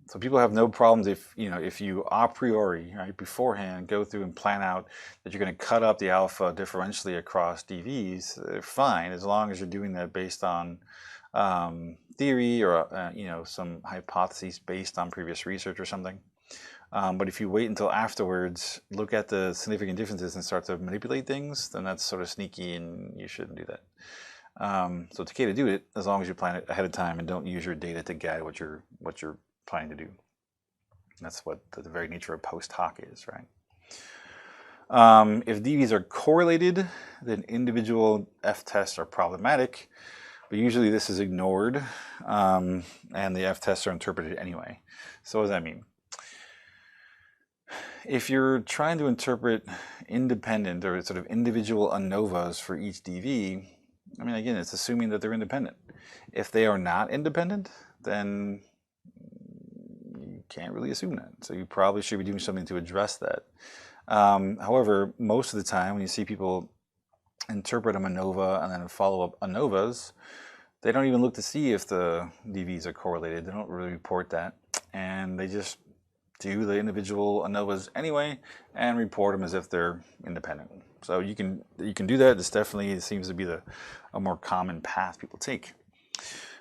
So people have no problems if you a priori, right, beforehand go through and plan out that you're going to cut up the alpha differentially across DVs. They're fine as long as you're doing that based on theory or some hypotheses based on previous research or something. But if you wait until afterwards, look at the significant differences and start to manipulate things, then that's sort of sneaky and you shouldn't do that. So it's okay to do it as long as you plan it ahead of time and don't use your data to guide what you're planning to do. That's what the very nature of post hoc is, right? If DVs are correlated, then individual F-tests are problematic, but usually this is ignored and the F-tests are interpreted anyway. So what does that mean? If you're trying to interpret independent or sort of individual ANOVAs for each DV, I mean, again, it's assuming that they're independent. If they are not independent, then you can't really assume that. So you probably should be doing something to address that. However, most of the time when you see people interpret a MANOVA and then follow up ANOVAs, they don't even look to see if the DVs are correlated. They don't really report that. And they just do the individual ANOVAs anyway and report them as if they're independent. So you can do that. This definitely seems to be a more common path people take.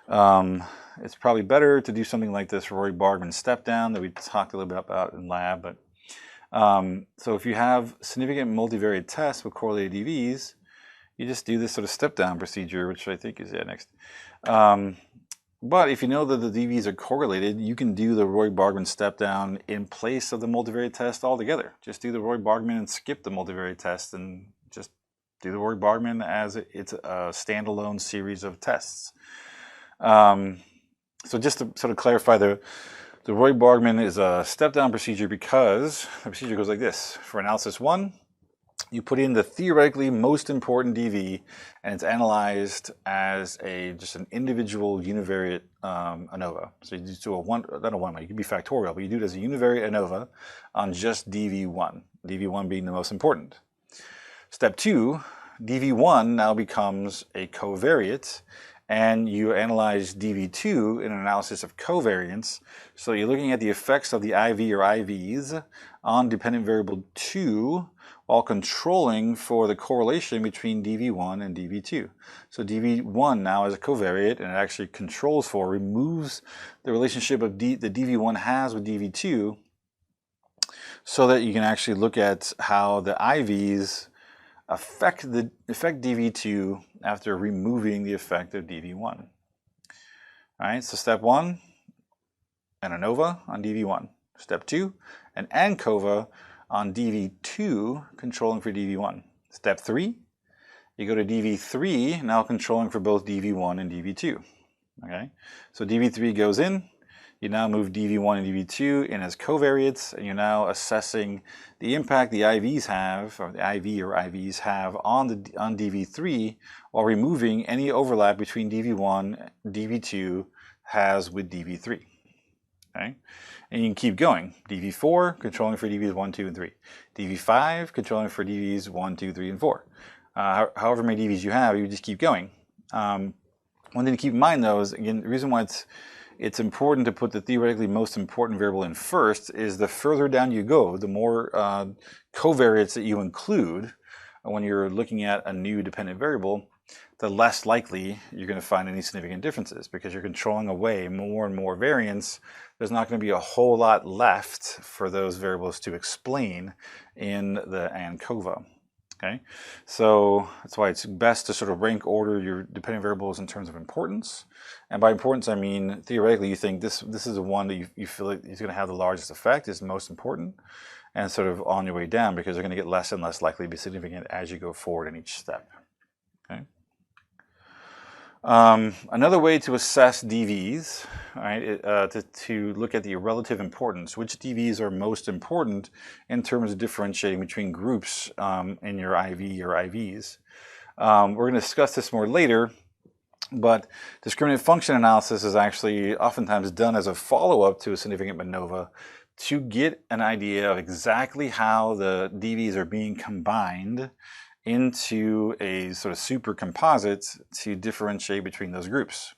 It's probably better to do something like this Roy Bargman step down that we talked a little bit about in lab. But so if you have significant multivariate tests with correlated DVs, you just do this sort of step down procedure, which I think is next. But if you know that the DVs are correlated, you can do the Roy Bargman step down in place of the multivariate test altogether. Just do the Roy Bargman and skip the multivariate test and just do the Roy Bargman as it's a standalone series of tests. So just to sort of clarify, the Roy Bargman is a step down procedure because the procedure goes like this. For analysis 1, you put in the theoretically most important DV, and it's analyzed as just an individual univariate ANOVA. So you do not a one-way, you can be factorial, but you do it as a univariate ANOVA on just DV1, DV1 being the most important. Step 2, DV1 now becomes a covariate, and you analyze DV2 in an analysis of covariance. So you're looking at the effects of the IV or IVs on dependent variable 2 while controlling for the correlation between DV1 and DV2. So DV1 now is a covariate and it actually removes the relationship of the DV1 has with DV2 so that you can actually look at how the IVs affect DV2 after removing the effect of DV1. All right, so step 1, an ANOVA on DV1. Step 2, an ANCOVA on DV2, controlling for DV1. Step 3, you go to DV3, now controlling for both DV1 and DV2. Okay, so DV3 goes in, you now move DV1 and DV2 in as covariates, and you're now assessing the impact the IVs have, or the IV or IVs have on DV3, while removing any overlap between DV1, DV2 has with DV3. Okay, and you can keep going. DV4 controlling for DVs 1, 2, and 3. DV5 controlling for DVs 1, 2, 3, and 4. However many DVs you have, you just keep going. One thing to keep in mind, though, is again the reason why it's important to put the theoretically most important variable in first is the further down you go, the more covariates that you include, when you're looking at a new dependent variable, the less likely you're going to find any significant differences, because you're controlling away more and more variance. There's not going to be a whole lot left for those variables to explain in the ANOVA. Okay, so that's why it's best to sort of rank order your dependent variables in terms of importance. And by importance, I mean theoretically you think this is the one that you feel like is going to have the largest effect, is the most important, and sort of on your way down, because they're going to get less and less likely to be significant as you go forward in each step. Okay. Another way to assess DVs, right, to look at the relative importance, which DVs are most important in terms of differentiating between groups in your IV or IVs. We're going to discuss this more later, but discriminant function analysis is actually oftentimes done as a follow-up to a significant MANOVA to get an idea of exactly how the DVs are being combined into a sort of super composite to differentiate between those groups.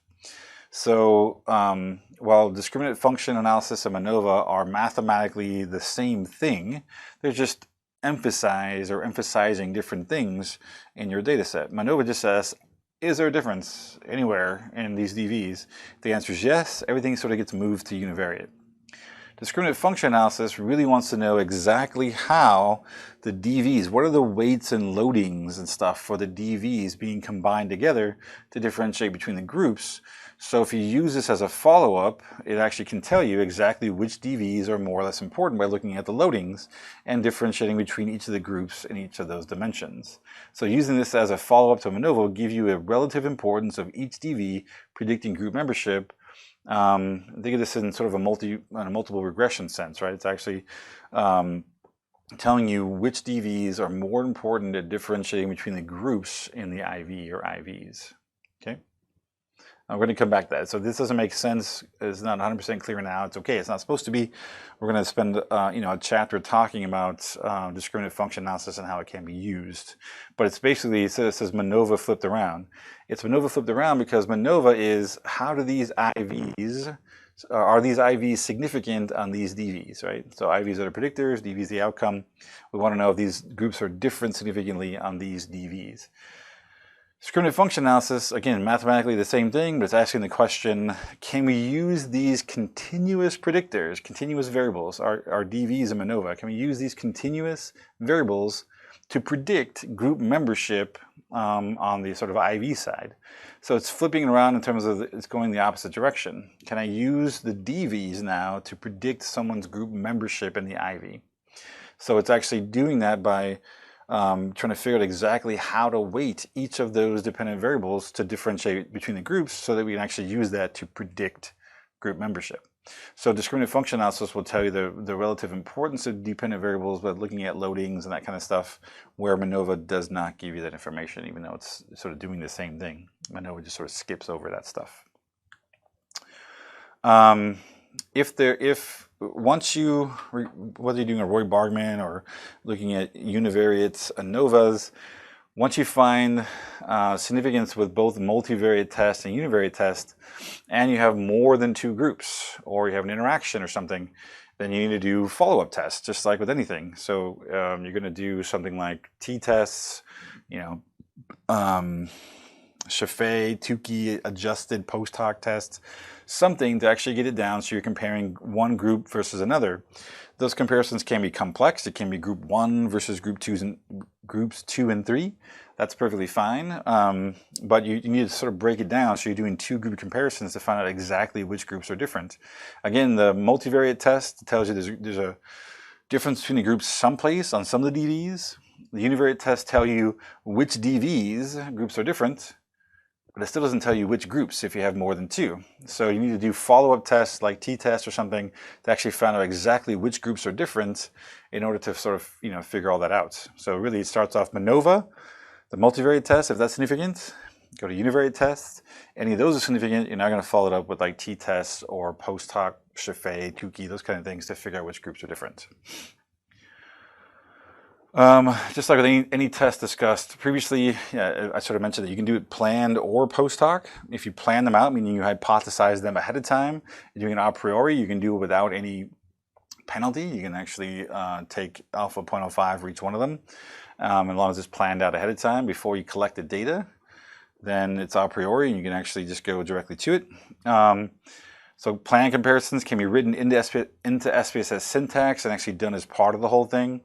So while discriminant function analysis and MANOVA are mathematically the same thing, they're just emphasizing different things in your data set. MANOVA just says, is there a difference anywhere in these DVs? The answer is yes. Everything sort of gets moved to univariate. Discriminant function analysis really wants to know exactly how the DVs, what are the weights and loadings and stuff for the DVs being combined together to differentiate between the groups. So if you use this as a follow-up, it actually can tell you exactly which DVs are more or less important by looking at the loadings and differentiating between each of the groups in each of those dimensions. So using this as a follow-up to MANOVA will give you a relative importance of each DV predicting group membership. Think of this in sort of a multiple regression sense, right? It's actually telling you which DVs are more important at differentiating between the groups in the IV or IVs. Okay, I'm going to come back to that. So this doesn't make sense. It's not 100% clear now. It's okay. It's not supposed to be. We're going to spend a chapter talking about discriminant function analysis and how it can be used. But it's basically, it says MANOVA flipped around. It's MANOVA flipped around because MANOVA is how do these IVs, are these IVs significant on these DVs, right? So IVs are the predictors, DVs the outcome. We want to know if these groups are different significantly on these DVs. Discriminant function analysis, again, mathematically the same thing, but it's asking the question, can we use these continuous predictors, continuous variables, our DVs in MANOVA, can we use these continuous variables to predict group membership on the sort of IV side? So it's flipping around in terms of it's going the opposite direction. Can I use the DVs now to predict someone's group membership in the IV? So it's actually doing that by trying to figure out exactly how to weight each of those dependent variables to differentiate between the groups so that we can actually use that to predict group membership. So discriminant function analysis will tell you the relative importance of dependent variables, but looking at loadings and that kind of stuff, where MANOVA does not give you that information, even though it's sort of doing the same thing. MANOVA just sort of skips over that stuff. Once you, whether you're doing a Roy Bargman or looking at univariate ANOVAs, once you find significance with both multivariate test and univariate test, and you have more than two groups, or you have an interaction or something, then you need to do follow-up tests, just like with anything. So you're going to do something like t-tests, Chaffee, Tukey, adjusted post hoc tests, something to actually get it down so you're comparing one group versus another. Those comparisons can be complex. It can be group 1 versus groups 2 and 3. That's perfectly fine. But you need to sort of break it down so you're doing two group comparisons to find out exactly which groups are different. Again, the multivariate test tells you there's a difference between the groups someplace on some of the DVs. The univariate test tell you which DVs groups are different, but it still doesn't tell you which groups if you have more than two. So you need to do follow-up tests like t-tests or something to actually find out exactly which groups are different in order to sort of figure all that out. So really it starts off MANOVA, the multivariate test, if that's significant, go to univariate test. Any of those are significant, you're now going to follow it up with like t-tests or post hoc, Chaffee, Tukey, those kind of things to figure out which groups are different. Just like with any test discussed previously, I sort of mentioned that you can do it planned or post hoc. If you plan them out, meaning you hypothesize them ahead of time, you're doing it a priori, you can do it without any penalty. You can actually take alpha 0.05 for each one of them. As long as it's planned out ahead of time before you collect the data, then it's a priori and you can actually just go directly to it. So plan comparisons can be written into SPSS syntax and actually done as part of the whole thing.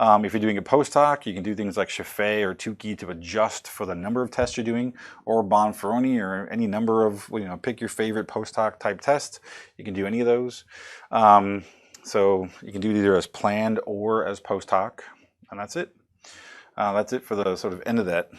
If you're doing a post hoc, you can do things like Chaffee or Tukey to adjust for the number of tests you're doing, or Bonferroni, or any number of, pick your favorite post hoc type test. You can do any of those. So you can do it either as planned or as post hoc, and that's it. That's it for the sort of end of that.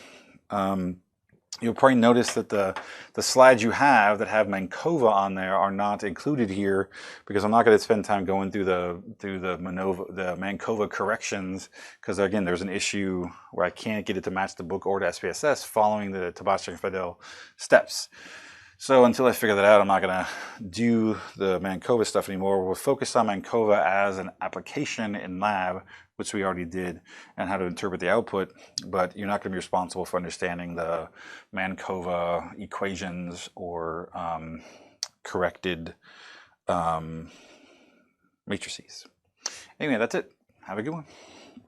You'll probably notice that the slides you have that have MANOVA on there are not included here, because I'm not going to spend time going through the MANOVA corrections, because again, there's an issue where I can't get it to match the book or to SPSS following the Tabashek and Fidel steps. So until I figure that out, I'm not going to do the MANOVA stuff anymore. We'll focus on MANOVA as an application in lab, which we already did, and how to interpret the output, but you're not going to be responsible for understanding the MANOVA equations or corrected matrices. Anyway, that's it. Have a good one.